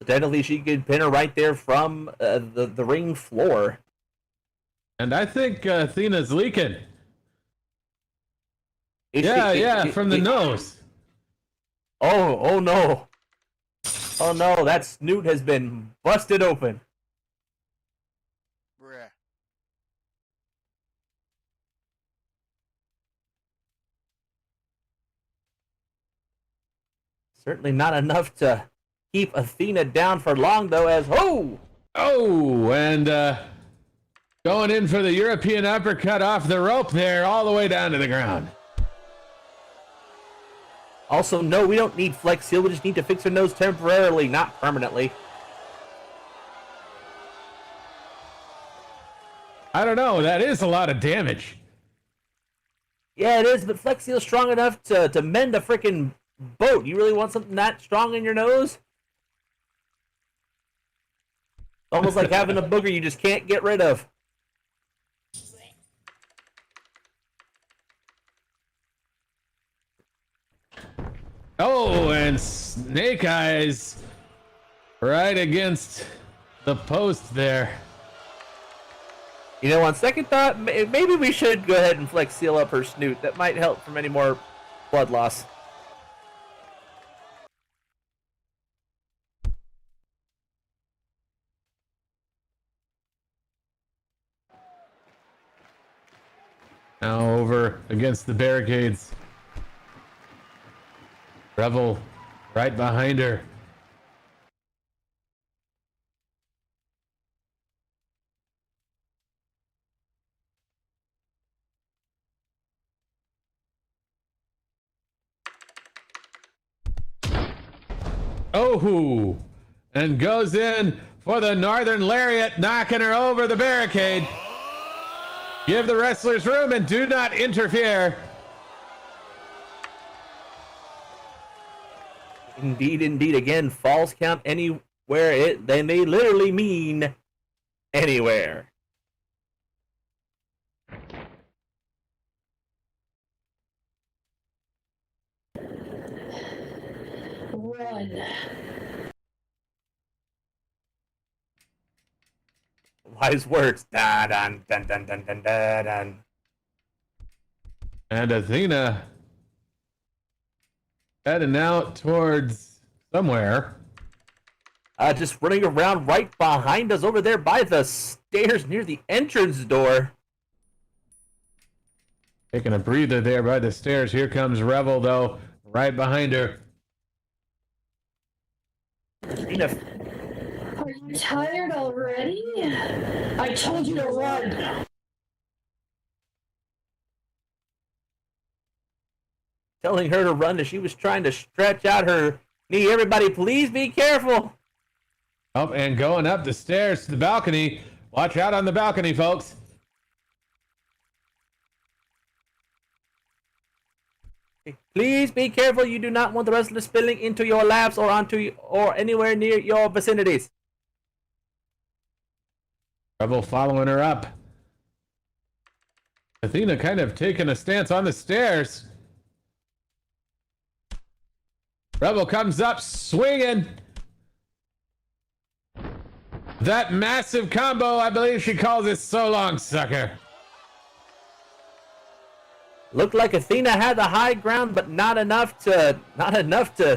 So technically, she could pin her right there from the ring floor. And I think Athena's leaking. From the nose. Oh no. Oh no, that snoot has been busted open. Certainly not enough to keep Athena down for long, though, as and going in for the European uppercut off the rope there, all the way down to the ground. Also, no, we don't need Flex Seal. We just need to fix her nose temporarily, not permanently. I don't know. That is a lot of damage. Yeah, it is, but Flex Seal's strong enough to mend a freaking boat. You really want something that strong in your nose? Almost like having a booger you just can't get rid of. Oh, and Snake Eyes right against the post there. You know, on second thought, maybe we should go ahead and flex seal up her snoot. That might help from any more blood loss. Now over against the barricades. Rebel right behind her. Oh, and goes in for the Northern Lariat, knocking her over the barricade. Give the wrestlers room and do not interfere. Indeed, indeed. Again, falls count anywhere. They may literally mean anywhere. Run. Wise words. Da dun dun dun dun dun dun dun. And Athena heading out towards somewhere. Just running around right behind us over there by the stairs near the entrance door. Taking a breather there by the stairs. Here comes Rebel, though, right behind her. Athena, Are you tired already? I told you to run. telling her to run as she was trying to stretch out her knee. Everybody, please be careful. Oh, and going up the stairs to the balcony. Watch out on the balcony, folks. Please be careful. You do not want the rest of the spilling into your laps or or anywhere near your vicinities. Rebel following her up. Athena kind of taking a stance on the stairs. Rebel comes up swinging. That massive combo, I believe she calls it so long, sucker. Looked like Athena had the high ground, but not enough to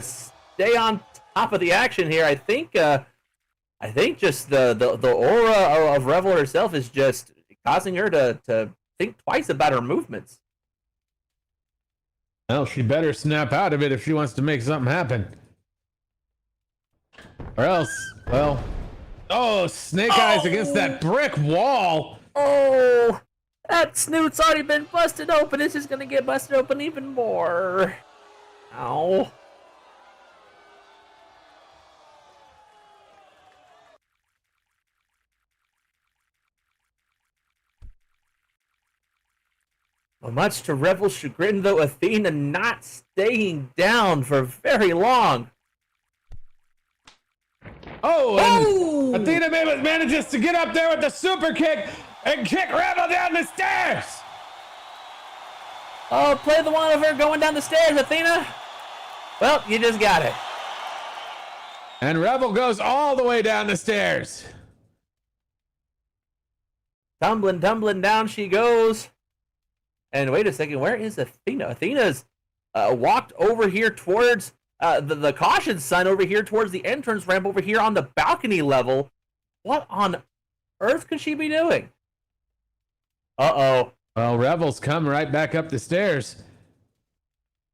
stay on top of the action here. I think just the aura of Rebel herself is just causing her to think twice about her movements. Well, she better snap out of it if she wants to make something happen. Or else, well, oh, Snake Eyes against that brick wall. Oh, that snoot's already been busted open. It's just gonna get busted open even more. Ow. Well, much to Rebel's chagrin, though, Athena not staying down for very long. Oh, and Athena manages to get up there with the super kick and kick Rebel down the stairs. Oh, play the one of her going down the stairs, Athena. Well, you just got it. And Rebel goes all the way down the stairs. Tumbling down she goes. And wait a second, where is Athena? Athena's walked over here towards the caution sign over here towards the entrance ramp over here on the balcony level. What on earth could she be doing? Uh-oh. Well, Rebel's come right back up the stairs.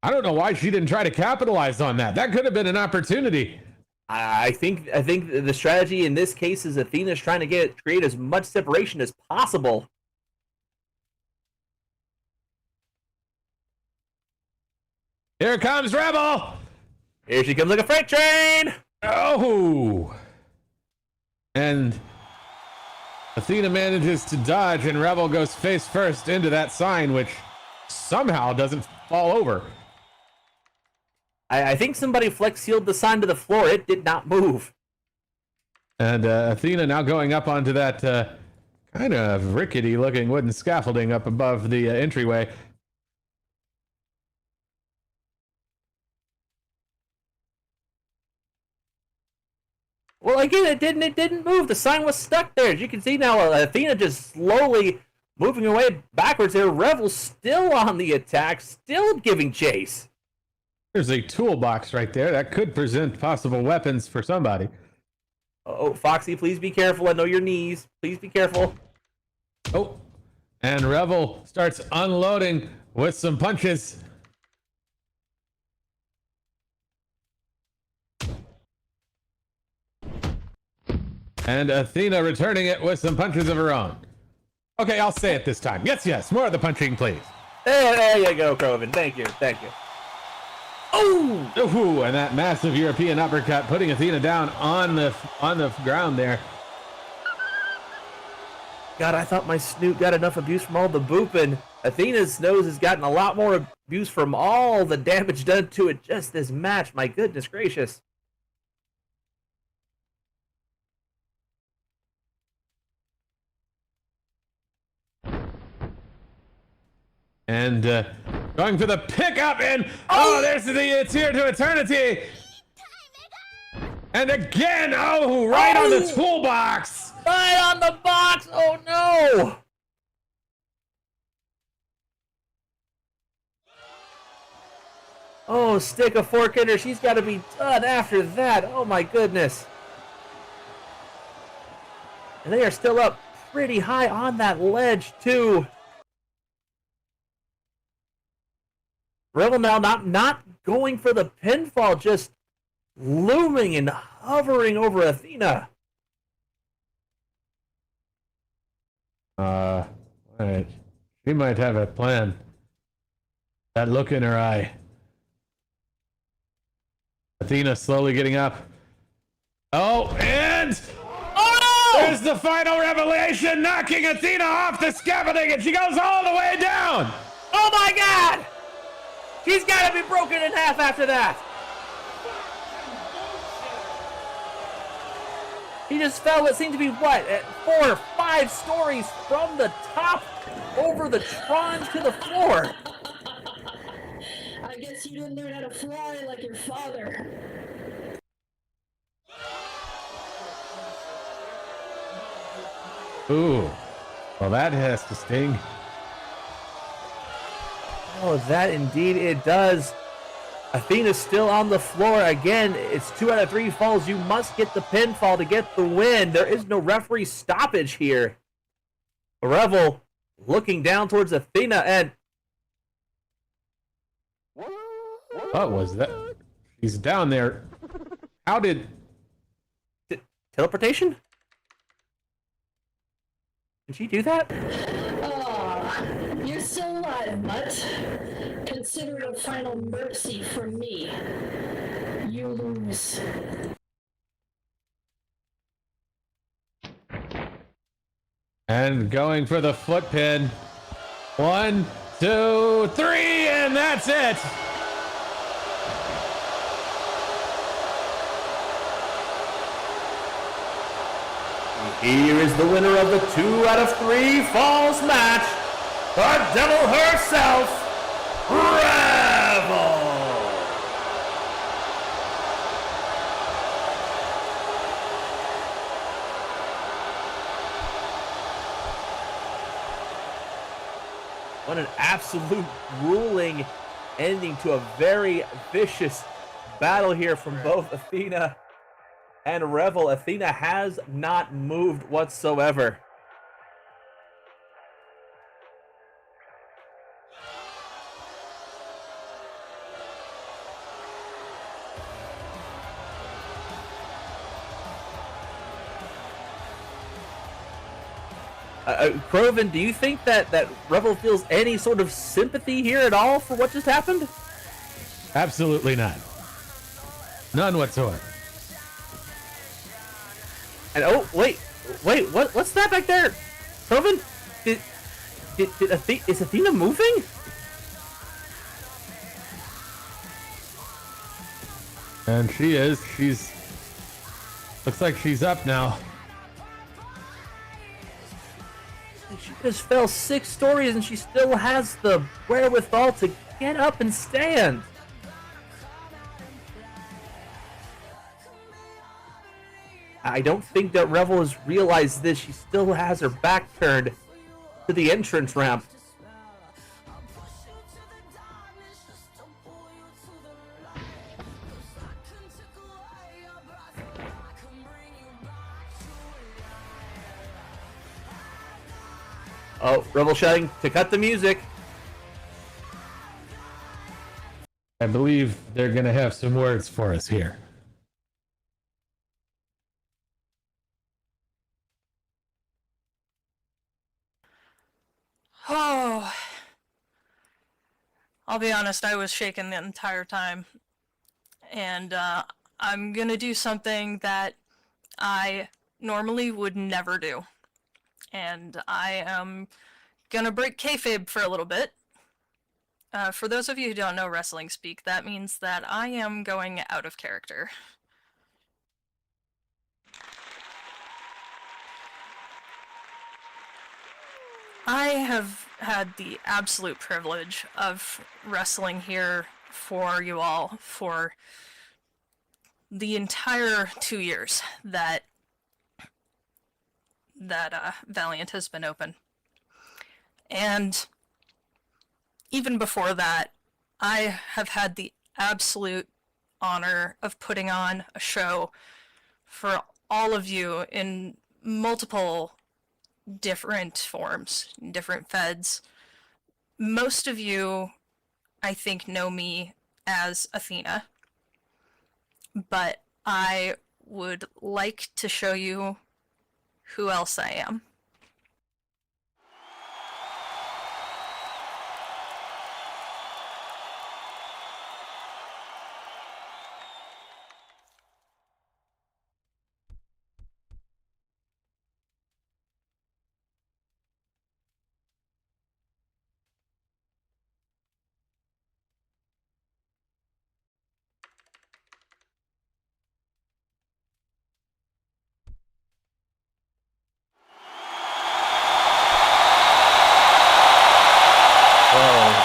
I don't know why she didn't try to capitalize on that. That could have been an opportunity. I think the strategy in this case is Athena's trying to create as much separation as possible. Here comes Rebel. Here she comes like a freight train. Oh. And Athena manages to dodge, and Rebel goes face first into that sign, which somehow doesn't fall over. I think somebody flex sealed the sign to the floor. It did not move. And Athena now going up onto that kind of rickety looking wooden scaffolding up above the entryway. Well, again, it didn't move. The sign was stuck there. As you can see now, Athena just slowly moving away backwards there. Revel still on the attack, still giving chase. There's a toolbox right there that could present possible weapons for somebody. Oh, Foxy, please be careful. I know your knees. Please be careful. Oh, and Revel starts unloading with some punches. And Athena returning it with some punches of her own. Okay, I'll say it this time. Yes, more of the punching, please. There you go, Croven. Thank you. Oh! Ooh, and that massive European uppercut putting Athena down on the ground there. God, I thought my snoot got enough abuse from all the booping. Athena's nose has gotten a lot more abuse from all the damage done to it just this match. My goodness gracious. And going for the pickup and there's the It's Here to Eternity. And again, right on the toolbox. Right on the box. Oh no. Oh, stick a fork in her. She's got to be done after that. Oh my goodness. And they are still up pretty high on that ledge too. Revel now not going for the pinfall, just looming and hovering over Athena. Right. She might have a plan. That look in her eye. Athena slowly getting up. Oh, and there's the final revelation, knocking Athena off the scaffolding, and she goes all the way down. Oh my God! She's got to be broken in half after that. He just fell what seemed to be, what, at 4 or 5 stories from the top over the Tron to the floor. I guess you didn't learn how to fly like your father. Ooh. Well, that has to sting. Oh, that indeed it does. Athena's still on the floor. Again, it's 2 out of 3 falls. You must get the pinfall to get the win. There is no referee stoppage here. Revel looking down towards Athena and... What was that? He's down there. How did... Teleportation? Did she do that? Oh, you're still alive, Mutt. Consider it a final mercy from me. You lose. And going for the foot pin. 1, 2, 3, and that's it. Here is the winner of the 2 out of 3 falls match, the devil herself, Revel. What an absolute grueling ending to a very vicious battle here from both Athena and Revel. Athena has not moved whatsoever. Croven, do you think that Revel feels any sort of sympathy here at all for what just happened? Absolutely not. None whatsoever. And oh, wait, what's that back there? Croven? Is Athena moving? And she is. Looks like she's up now. She just fell 6 stories and she still has the wherewithal to get up and stand. I don't think that Revel has realized this. She still has her back turned to the entrance ramp. Oh, Revel shouting to cut the music. I believe they're going to have some words for us here. Oh, I'll be honest, I was shaking the entire time. And I'm gonna do something that I normally would never do. And I am gonna break kayfabe for a little bit. For those of you who don't know wrestling speak, that means that I am going out of character. I have had the absolute privilege of wrestling here for you all for the entire 2 years that Valiant has been open. And even before that, I have had the absolute honor of putting on a show for all of you in multiple different forms, different feds. Most of you, I think, know me as Athena, but I would like to show you who else I am.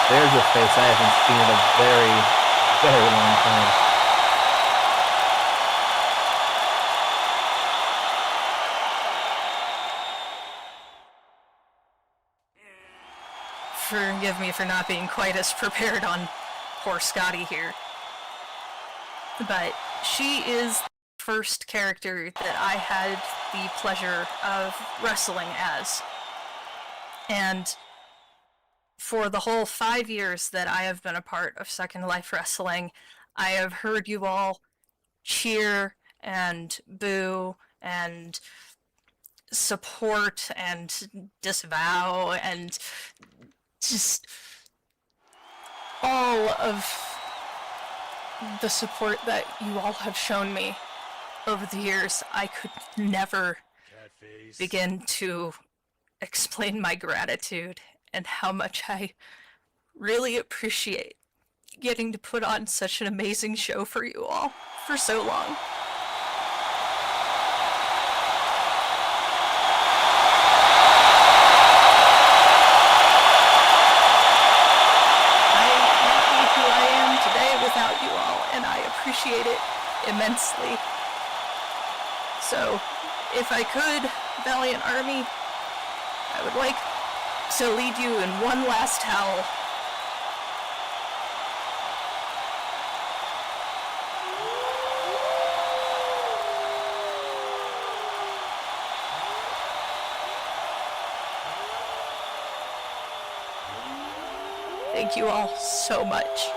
There's a face I haven't seen in a very, very long time. Forgive me for not being quite as prepared on poor Scotty here. But she is the first character that I had the pleasure of wrestling as. And for the whole 5 years that I have been a part of Second Life Wrestling, I have heard you all cheer and boo and support and disavow and just all of the support that you all have shown me over the years. I could never begin to explain my gratitude and how much I really appreciate getting to put on such an amazing show for you all for so long. I won't be who I am today without you all, and I appreciate it immensely. So, if I could, Valiant Army, I would like to lead you in one last howl. Thank you all so much.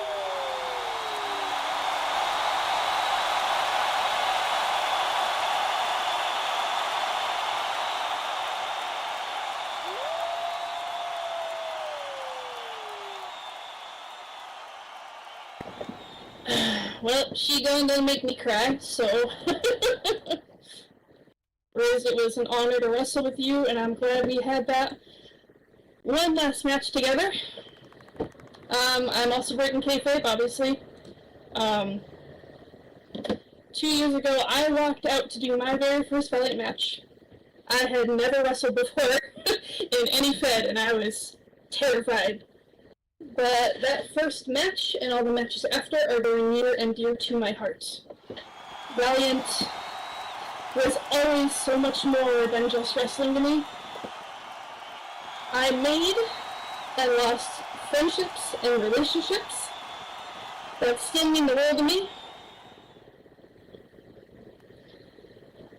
Well, she doesn't make me cry, so Rose, it was an honor to wrestle with you, and I'm glad we had that one last match together. I'm also breaking kayfabe, obviously. 2 years ago, I walked out to do my very first Valiant match. I had never wrestled before in any fed, and I was terrified. But that first match and all the matches after are very near and dear to my heart. Valiant was always so much more than just wrestling to me. I made and lost friendships and relationships that still mean the world to me.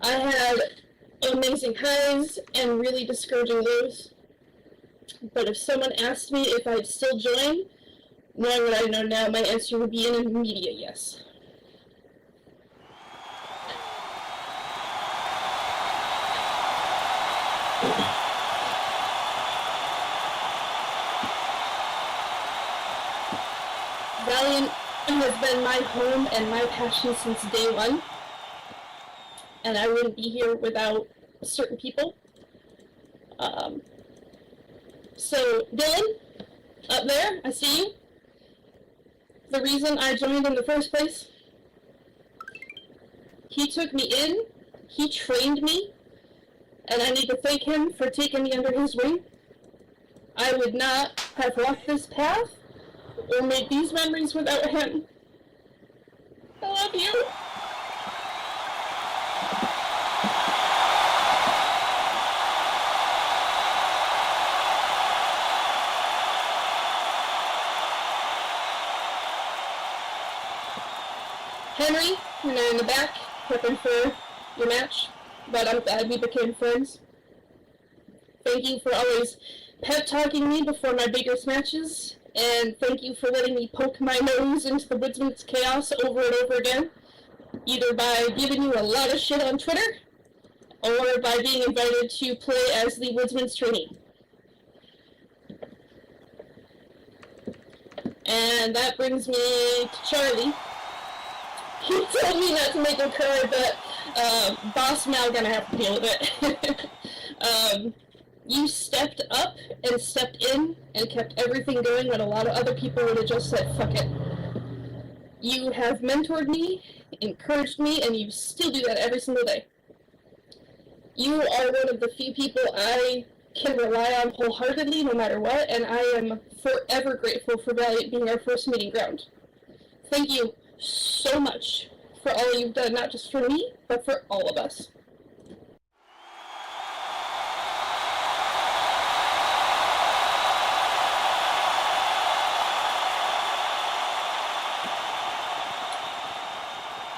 I had amazing highs and really discouraging lows. But if someone asked me if I'd still join, knowing what I know now, my answer would be an immediate yes. Valiant has been my home and my passion since day one, and I wouldn't be here without certain people. So, Dylan, up there, I see you. The reason I joined in the first place, he took me in, he trained me, and I need to thank him for taking me under his wing. I would not have walked this path or made these memories without him. I love you. Henry, you're now in the back, prepping for your match, but I'm glad we became friends. Thank you for always pep-talking me before my biggest matches, and thank you for letting me poke my nose into the Woodsman's chaos over and over again, either by giving you a lot of shit on Twitter, or by being invited to play as the Woodsman's trainee. And that brings me to Charlie. He told me not to make him cry, but Boss Mal gonna have to deal with it. You stepped up and stepped in and kept everything going when a lot of other people would have just said, fuck it. You have mentored me, encouraged me, and you still do that every single day. You are one of the few people I can rely on wholeheartedly no matter what, and I am forever grateful for Valiant being our first meeting ground. Thank you so much for all you've done, not just for me, but for all of us.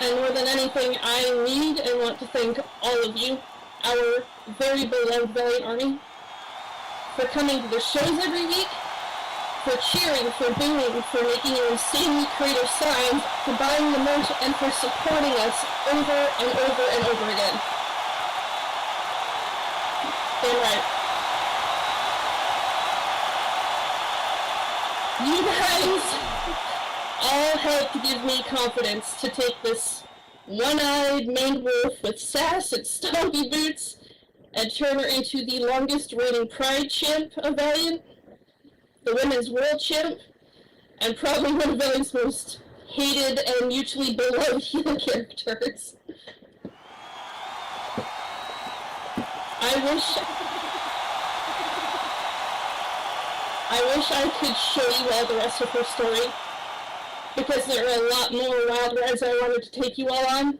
And more than anything, I need and want to thank all of you, our very beloved Valiant Army, for coming to the shows every week, for cheering, for booing, for making your insanely creative signs, for buying the merch, and for supporting us over and over and over again. Damn right. You guys all helped give me confidence to take this one-eyed maned wolf with sass and stompy boots and turn her into the longest reigning Pride champ of Valiant, the women's world champ, and probably one of Valiant's most hated and mutually beloved heel characters. I wish I could show you all the rest of her story, because there are a lot more wild rides I wanted to take you all on.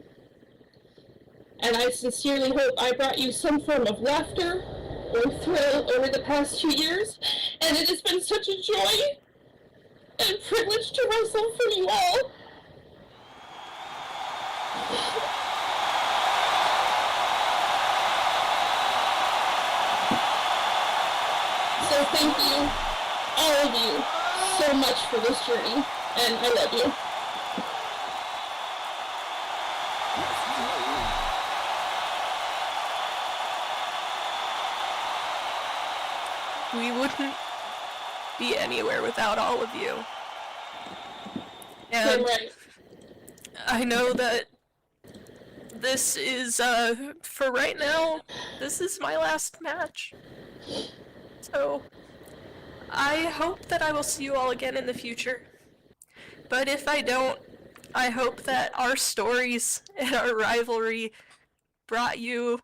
And I sincerely hope I brought you some form of laughter or thrill over the past 2 years, and it has been such a joy and privilege to wrestle for you all. So thank you, all of you, so much for this journey, and I love you. We wouldn't be anywhere without all of you. And Right. I know that this is, for right now, this is my last match. So, I hope that I will see you all again in the future. But if I don't, I hope that our stories and our rivalry brought you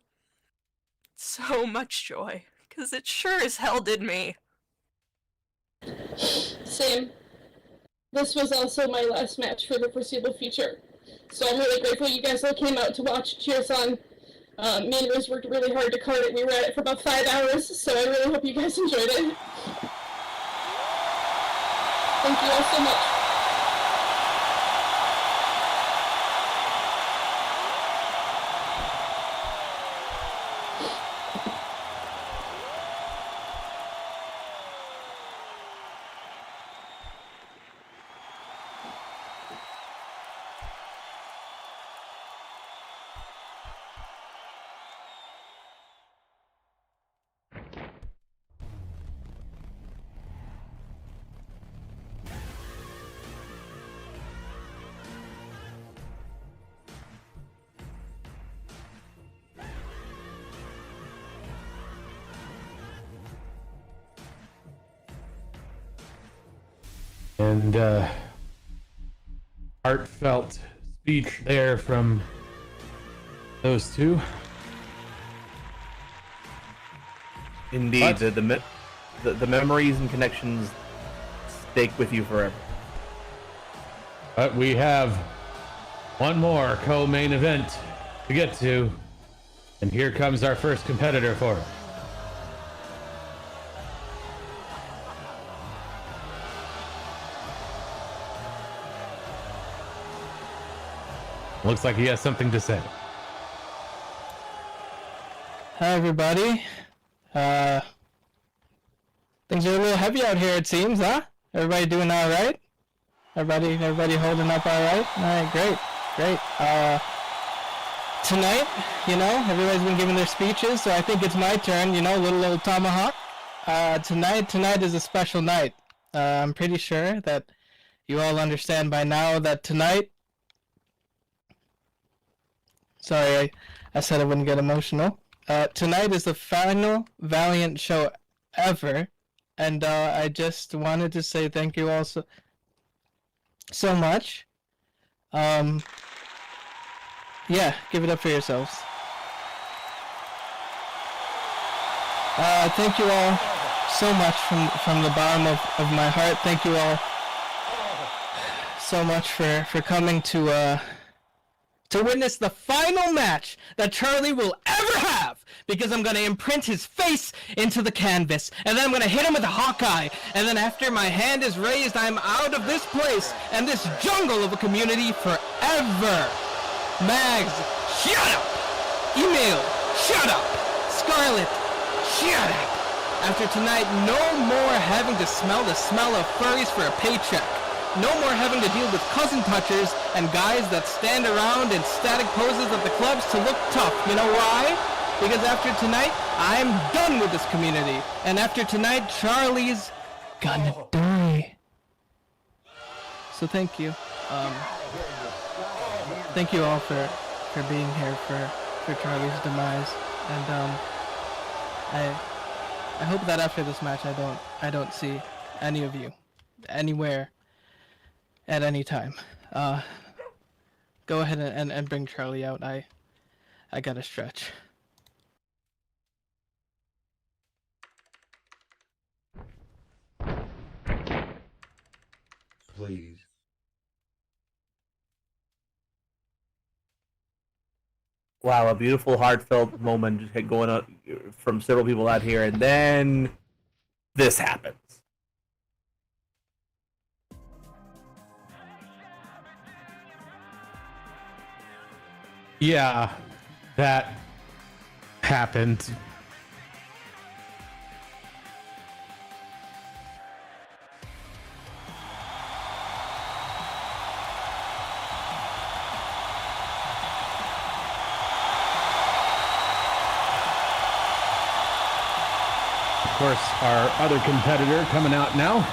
so much joy. Because it sure as hell did me. Same. This was also my last match for the foreseeable future. So I'm really grateful you guys all came out to watch, cheer us on. Me and Riz worked really hard to card it. We were at it for about 5 hours, so I really hope you guys enjoyed it. Thank you all so much. And heartfelt speech there from those two. Indeed, What? the memories and connections stake with you forever. But we have one more co-main event to get to. And here comes our first competitor for it. Looks like he has something to say. Hi everybody. Things are a little heavy out here, it seems, huh? Everybody doing all right? Everybody holding up all right? All right, great. Tonight, everybody's been giving their speeches, so I think it's my turn. Little Tomahawk. Tonight is a special night. I'm pretty sure that you all understand by now that tonight. Sorry, I said I wouldn't get emotional. Tonight is the final Valiant show ever, and I just wanted to say thank you all so much. Yeah, give it up for yourselves. Thank you all so much from the bottom of my heart. Thank you all so much for coming to witness the final match that Charlie will ever have, because I'm going to imprint his face into the canvas, and then I'm going to hit him with a Hawkeye, and then after my hand is raised, I'm out of this place and this jungle of a community forever. Mags, shut up! Email, shut up! Scarlet, shut up! After tonight, no more having to smell the smell of furries for a paycheck. No more having to deal with cousin touchers and guys that stand around in static poses at the clubs to look tough. You know why? Because after tonight, I'm done with this community. And after tonight, Charlie's gonna die. So thank you. Thank you all for being here for Charlie's demise. And I hope that after this match I don't see any of you anywhere at any time. Go ahead and bring Charlie out. I gotta stretch. Please. Wow, a beautiful, heartfelt moment going on from several people out here, and then this happens. Yeah, that happened. Of course, our other competitor coming out now.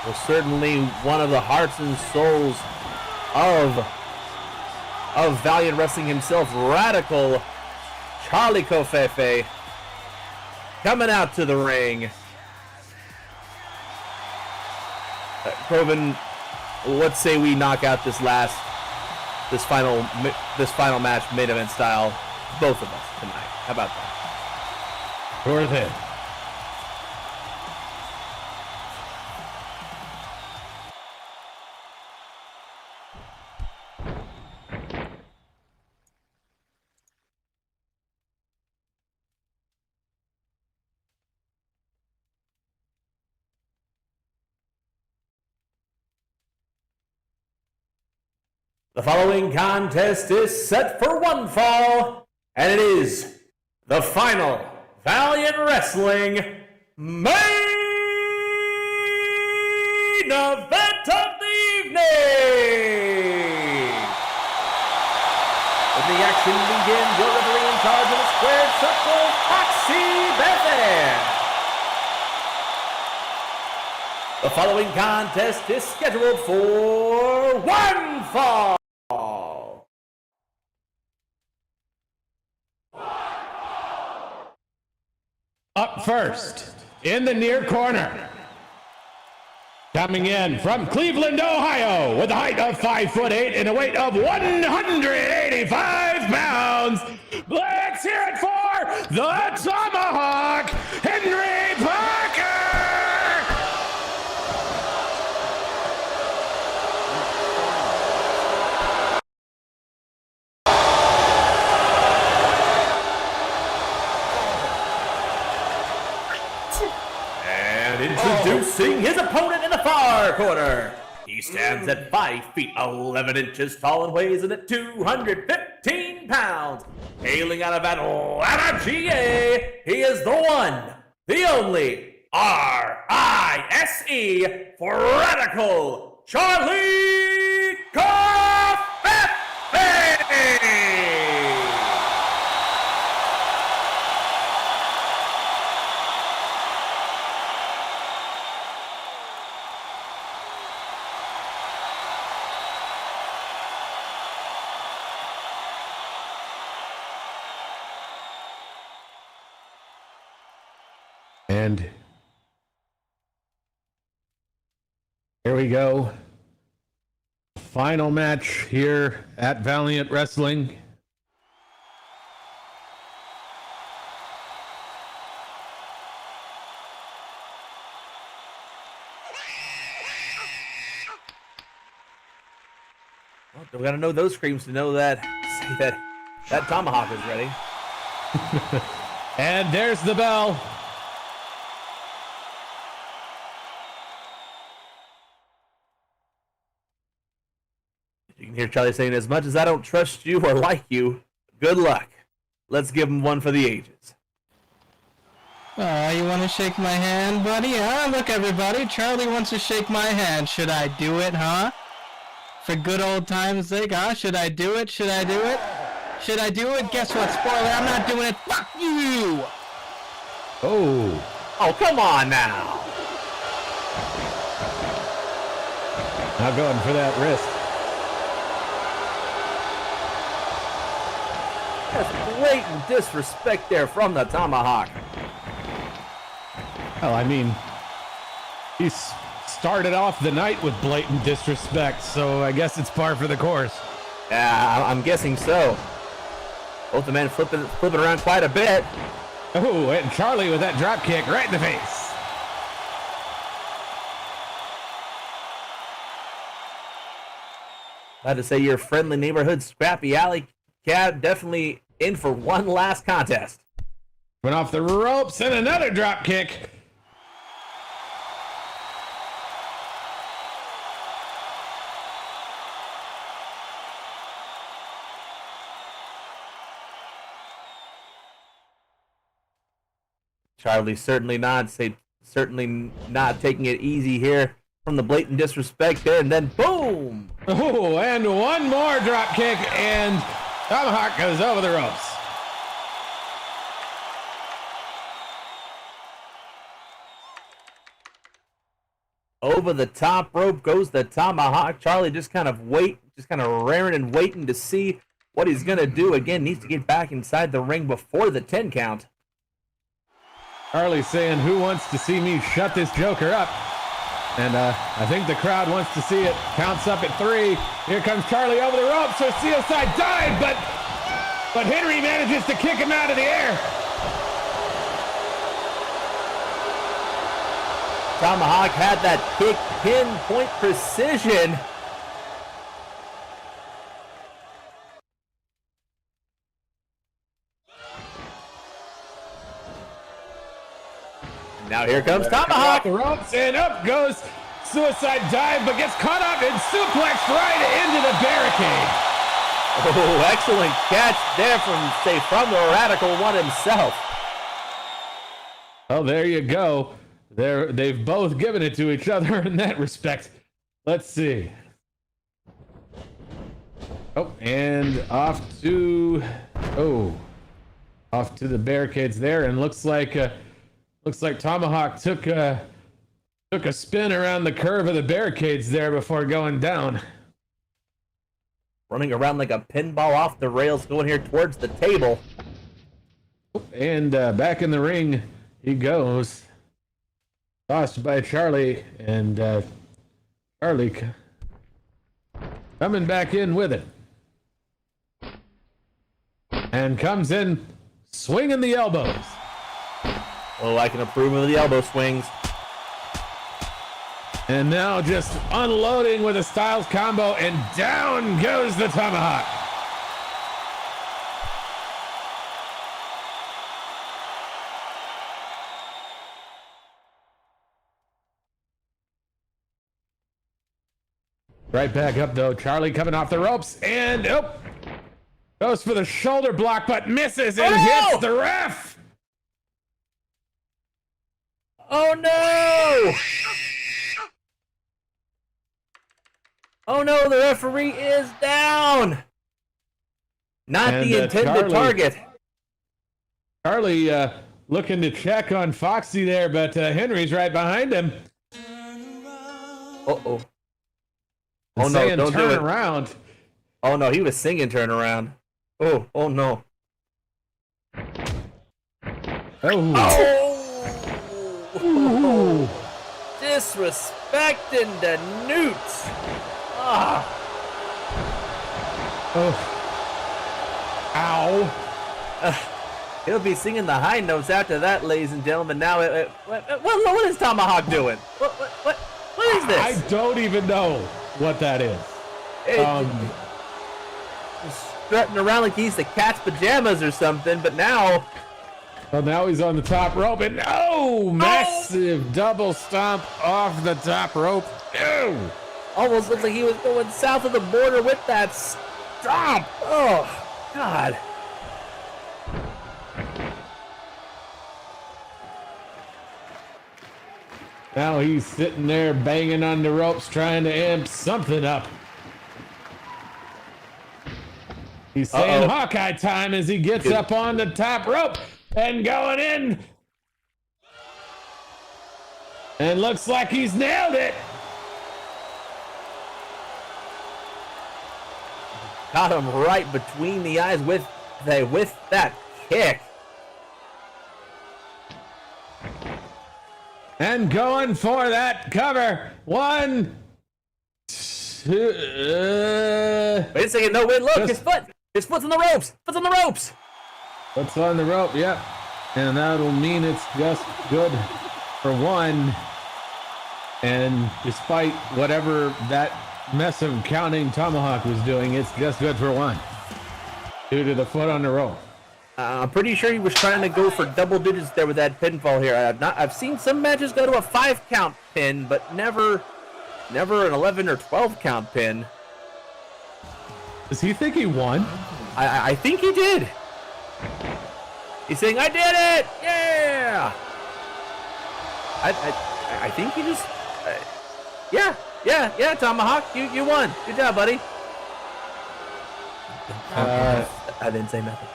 Well, certainly one of the hearts and souls of Valiant Wrestling himself, Radical Charlie Kofefe, coming out to the ring. Proven, let's say we knock out this final match, main event style, both of us tonight. How about that? Sure thing. The following contest is set for one fall, and it is the final Valiant Wrestling main event of the evening! When the action begins, your referee in charge of the squared circle, Foxy Bethan. The following contest is scheduled for one fall. Up first, in the near corner, coming in from Cleveland, Ohio, with a height of 5'8" and a weight of 185 pounds. Let's hear it for the Tomahawk, Henry Parker! Introducing his opponent in the far corner. He stands at 5 feet 11 inches tall and weighs in at 215 pounds. Hailing out of Atlanta, GA, he is the one, the only R-I-S-E for Radical Charlie Coffey! And here we go. Final match here at Valiant Wrestling. Well, we gotta know those screams to know that that Tomahawk is ready. And there's the bell. You can hear Charlie saying, as much as I don't trust you or like you, good luck. Let's give him one for the ages. You want to shake my hand, buddy? Huh? Look, everybody, Charlie wants to shake my hand. Should I do it, huh? For good old time's sake, huh? Should I do it? Should I do it? Should I do it? Guess what? Spoiler, I'm not doing it. Fuck you! Oh, come on now. Not going for that wrist. That's blatant disrespect there from the Tomahawk. Well, I mean, he started off the night with blatant disrespect, so I guess it's par for the course. Yeah, I'm guessing so. Both the men flipping around quite a bit. Oh, and Charlie with that drop kick right in the face. Glad to say your friendly neighborhood scrappy alley cat definitely in for one last contest. Went off the ropes and another drop kick. Charlie certainly not taking it easy here from the blatant disrespect there, and then boom! Oh, and one more drop kick, and Tomahawk goes over the ropes. Over the top rope goes the Tomahawk. Charlie just kind of raring and waiting to see what he's gonna do. Again, needs to get back inside the ring before the 10 count. Charlie saying, who wants to see me shut this joker up? And I think the crowd wants to see it. Counts up at 3. Here comes Charlie over the ropes. So suicide dive, but Henry manages to kick him out of the air. Tomahawk had that kick pinpoint precision. Now here comes Tomahawk. The ropes, and up goes Suicide dive, but gets caught up and suplexed right into the barricade. Oh, excellent catch there from the Radical One himself. Oh, there you go. They've both given it to each other in that respect. Let's see. Oh, and off to the barricades there, and looks like Tomahawk took a spin around the curve of the barricades there before going down. Running around like a pinball off the rails, going here towards the table. And back in the ring he goes. Tossed by Charlie, and Charlie coming back in with it. And comes in swinging the elbows. Oh, I can approve of the elbow swings. And now just unloading with a Styles combo, and down goes the Tomahawk. Right back up though. Charlie coming off the ropes, and goes for the shoulder block, but misses and hits the ref. Oh no! Oh no, the referee is down! Not And, the intended target. Charlie looking to check on Foxy there, but Henry's right behind him. Uh-oh. Oh no, saying don't turn do it. around. Oh no, he was singing turn around. Oh no. Ooh. Disrespecting the newts. Ah. Ow. He'll be singing the high notes after that, ladies and gentlemen. Now, what is Tomahawk doing? What is this? I don't even know what that is. Strutting around like he's the cat's pajamas or something, but now... Well, now he's on the top rope, and massive double stomp off the top rope. Ew. Almost looked like he was going south of the border with that stomp. Oh, God. Now he's sitting there banging on the ropes, trying to amp something up. He's saying Hawkeye time as he gets up on the top rope and going in. And looks like he's nailed it. Got him right between the eyes with that kick. And going for that cover. 1, 2. Wait a second. No, wait, look. His foot. His foot's on the ropes. Foot's on the ropes. Foot's on the rope, yep. And that'll mean it's just good for 1. And despite whatever that mess of counting Tomahawk was doing, it's just good for 1. Due to the foot on the rope. I'm pretty sure he was trying to go for double digits there with that pinfall here. I've seen some matches go to a 5 count pin, but never an 11 or 12 count pin. Does he think he won? I think he did. He's saying, "I did it! Yeah!" I think he just, yeah, Tomahawk, you won. Good job, buddy. I didn't say nothing.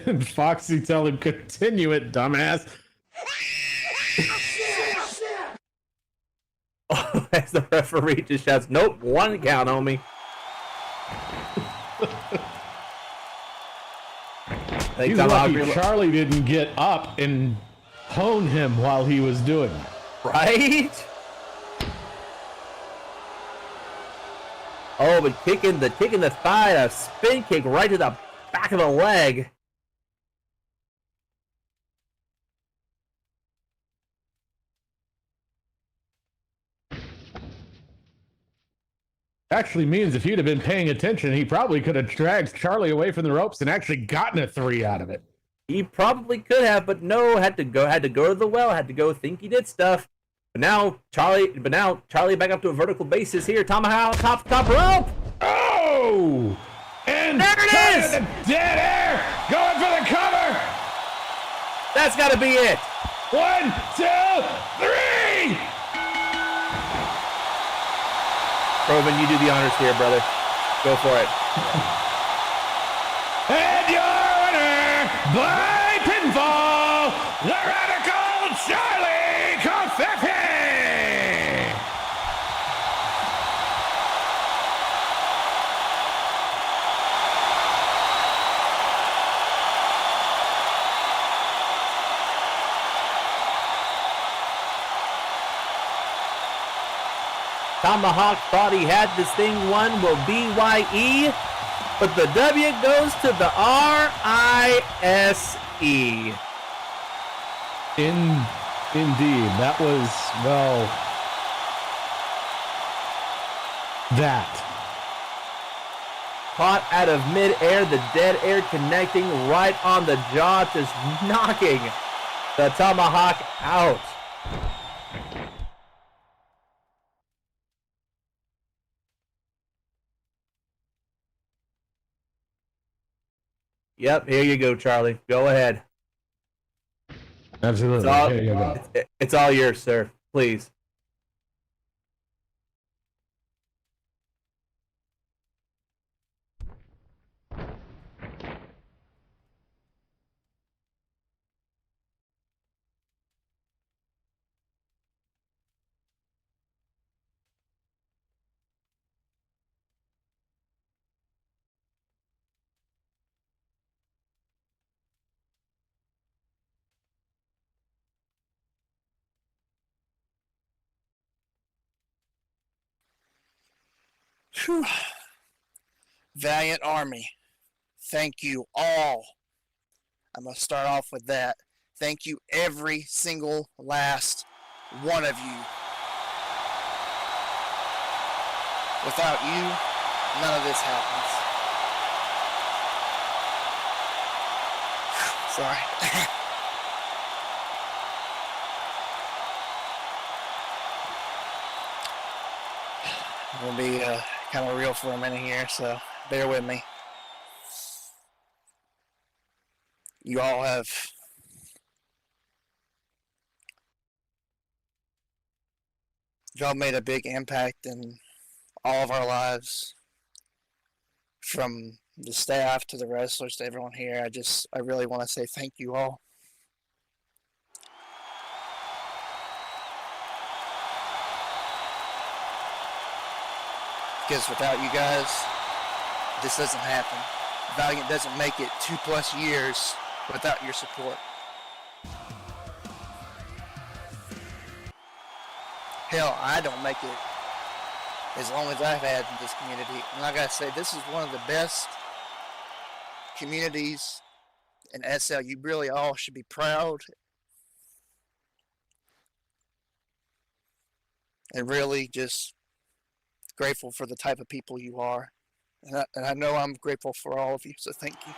And Foxy tell him, continue it, dumbass. Oh, as the referee just shouts, "Nope, 1 count, homie." He's lucky Charlie didn't get up and hone him while he was doing it. Right? Oh, but kicking the thigh, a spin kick right to the back of the leg. Actually means if he'd have been paying attention, he probably could have dragged Charlie away from the ropes and actually gotten a 3 out of it. He probably could have, but no, had to go to the well, had to go think he did stuff. But now Charlie back up to a vertical basis here. Tomahawk, top rope. Oh! And there it is! The dead air! Going for the cover! That's gotta be it. 1, 2, 3! Proven, you do the honors here, brother. Go for it. And your winner by pinfall, the Radical Charlie Covfefe! Tomahawk thought he had this thing won, will BYE, but the W goes to the RISE. Indeed, that was, well, that. Caught out of midair, the dead air connecting right on the jaw, just knocking the Tomahawk out. Yep, here you go, Charlie. Go ahead. Absolutely. Here you go. It's all yours, sir. Please. Whew. Valiant Army, thank you all. I'm going to start off with that. Thank you, every single last one of you. Without you, none of this happens. Sorry. I'm going to be kind of real for a minute here, so bear with me. You all have made a big impact in all of our lives, from the staff to the wrestlers to everyone here. I really want to say thank you all. Because without you guys, this doesn't happen. Valiant doesn't make it 2+ years without your support. Hell, I don't make it as long as I've had in this community. And I gotta say, this is one of the best communities in SL. You really all should be proud and really just grateful for the type of people you are. And I know I'm grateful for all of you, so thank you.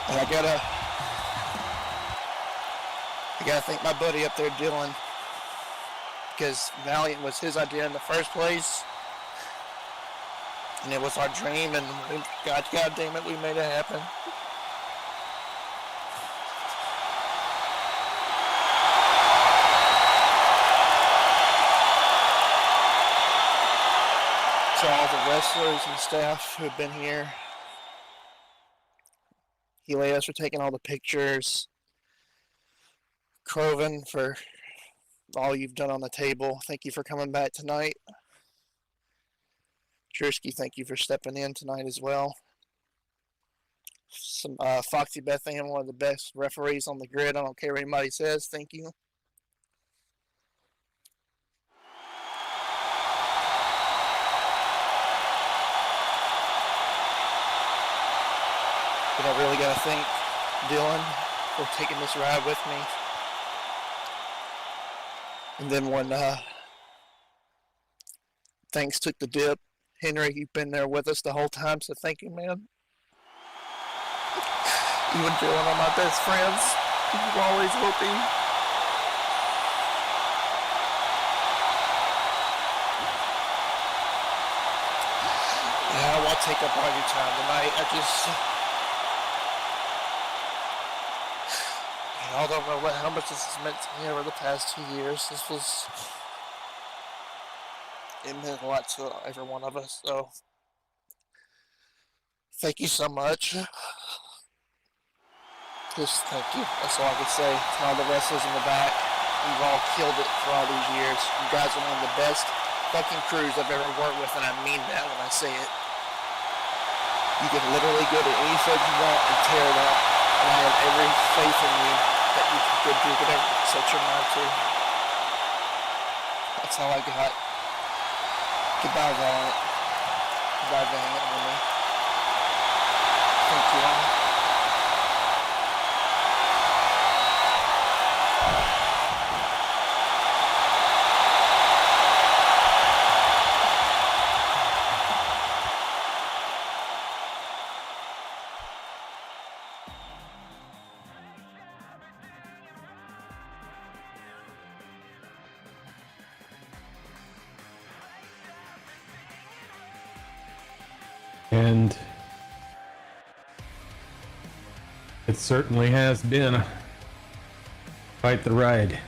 And I gotta thank my buddy up there, Dylan, because Valiant was his idea in the first place, and it was our dream, and God damn it, we made it happen. To all the wrestlers and staff who have been here. Helios for taking all the pictures. Croven for all you've done on the table. Thank you for coming back tonight. Chersky, thank you for stepping in tonight as well. Foxy Bethlehem, one of the best referees on the grid. I don't care what anybody says. Thank you. But I really got to thank Dylan for taking this ride with me. And then when Things took the dip. Henry, you've been there with us the whole time, so thank you, man. You and Dylan are my best friends. You always will be. Yeah, I won't take up all your time tonight. I don't know how much this has meant to me over the past 2 years. It meant a lot to every one of us, so thank you so much. Just thank you. That's all I can say. To all the wrestlers in the back, you've all killed it for all these years. You guys are one of the best fucking crews I've ever worked with, and I mean that when I say it. You can literally go to any show you want and tear it up, and I have every faith in you that you can go do whatever you set your mind to. That's all I got. Goodbye, Valiant. Goodbye, Valiant Army. Thank you all. And it certainly has been quite the ride.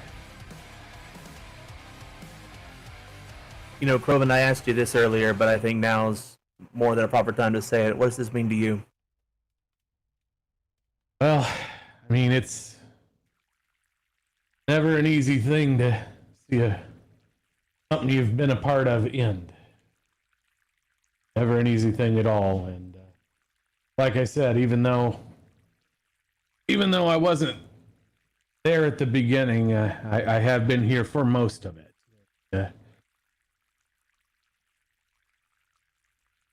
You know, Croven, I asked you this earlier, but I think now's more than a proper time to say it. What does this mean to you? Well, I mean, it's never an easy thing to see something you've been a part of end. Never an easy thing at all. And like I said, even though I wasn't there at the beginning, I have been here for most of it.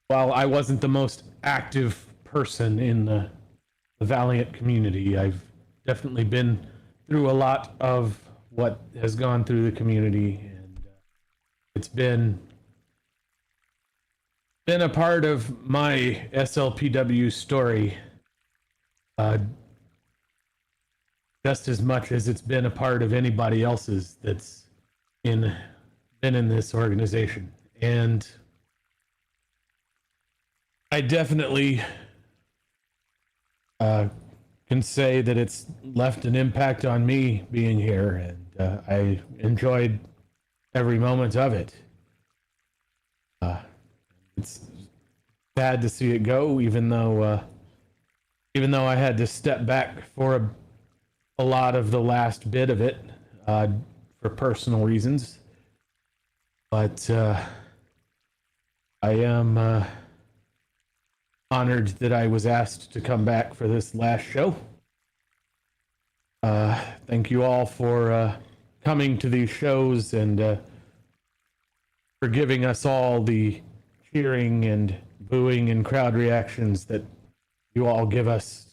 While I wasn't the most active person in the Valiant community, I've definitely been through a lot of what has gone through the community, and it's been a part of my SLPW story just as much as it's been a part of anybody else's that's been in this organization. And I definitely can say that it's left an impact on me being here, and I enjoyed every moment of it. It's sad to see it go, even though I had to step back for a lot of the last bit of it for personal reasons. But I am honored that I was asked to come back for this last show. Thank you all for coming to these shows and for giving us all the cheering and booing and crowd reactions that you all give us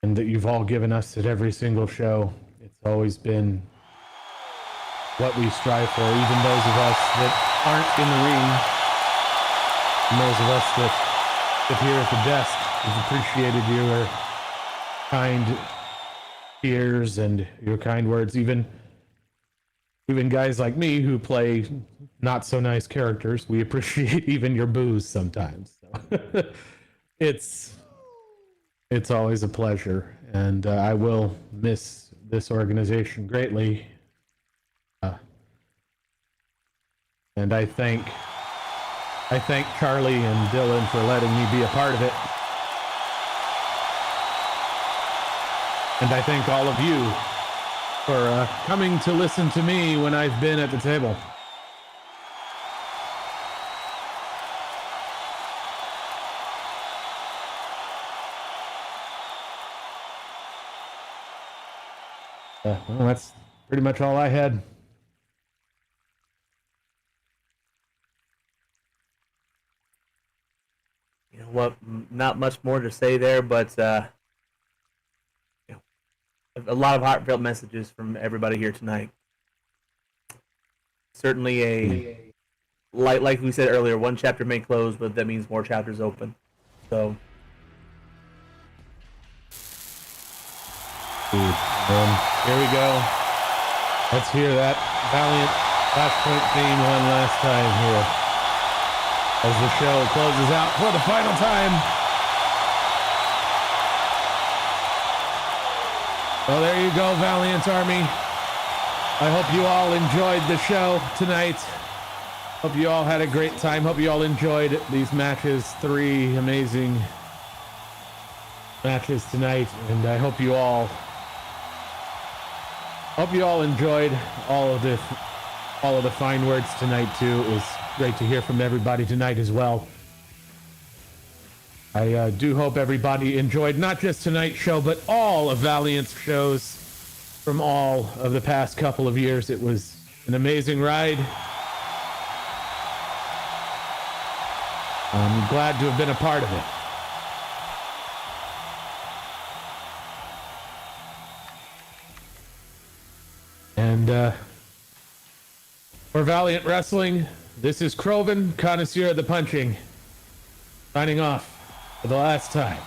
and that you've all given us at every single show. It's always been what we strive for, even those of us that aren't in the ring, and those of us that sit here at the desk. We've appreciated your kind ears and your kind words. Even guys like me who play not so nice characters, we appreciate even your boos sometimes. So it's always a pleasure, and I will miss this organization greatly. And I thank Charlie and Dylan for letting me be a part of it. And I thank all of you for coming to listen to me when I've been at the table. Well, that's pretty much all I had. You know what? Not much more to say there, but you know, a lot of heartfelt messages from everybody here tonight. Certainly like we said earlier, one chapter may close, but that means more chapters open. So. Here we go. Let's hear that Valiant Flashpoint theme one last time here as the show closes out for the final time. Well, there you go, Valiant Army. I hope you all enjoyed the show tonight. Hope you all had a great time. Hope you all enjoyed these matches. 3 amazing matches tonight, and I hope you all enjoyed all of the fine words tonight too. It was great to hear from everybody tonight as well. I do hope everybody enjoyed not just tonight's show, but all of Valiant's shows from all of the past couple of years. It was an amazing ride. I'm glad to have been a part of it. And for Valiant Wrestling, this is Kroven, connoisseur of the punching, signing off for the last time.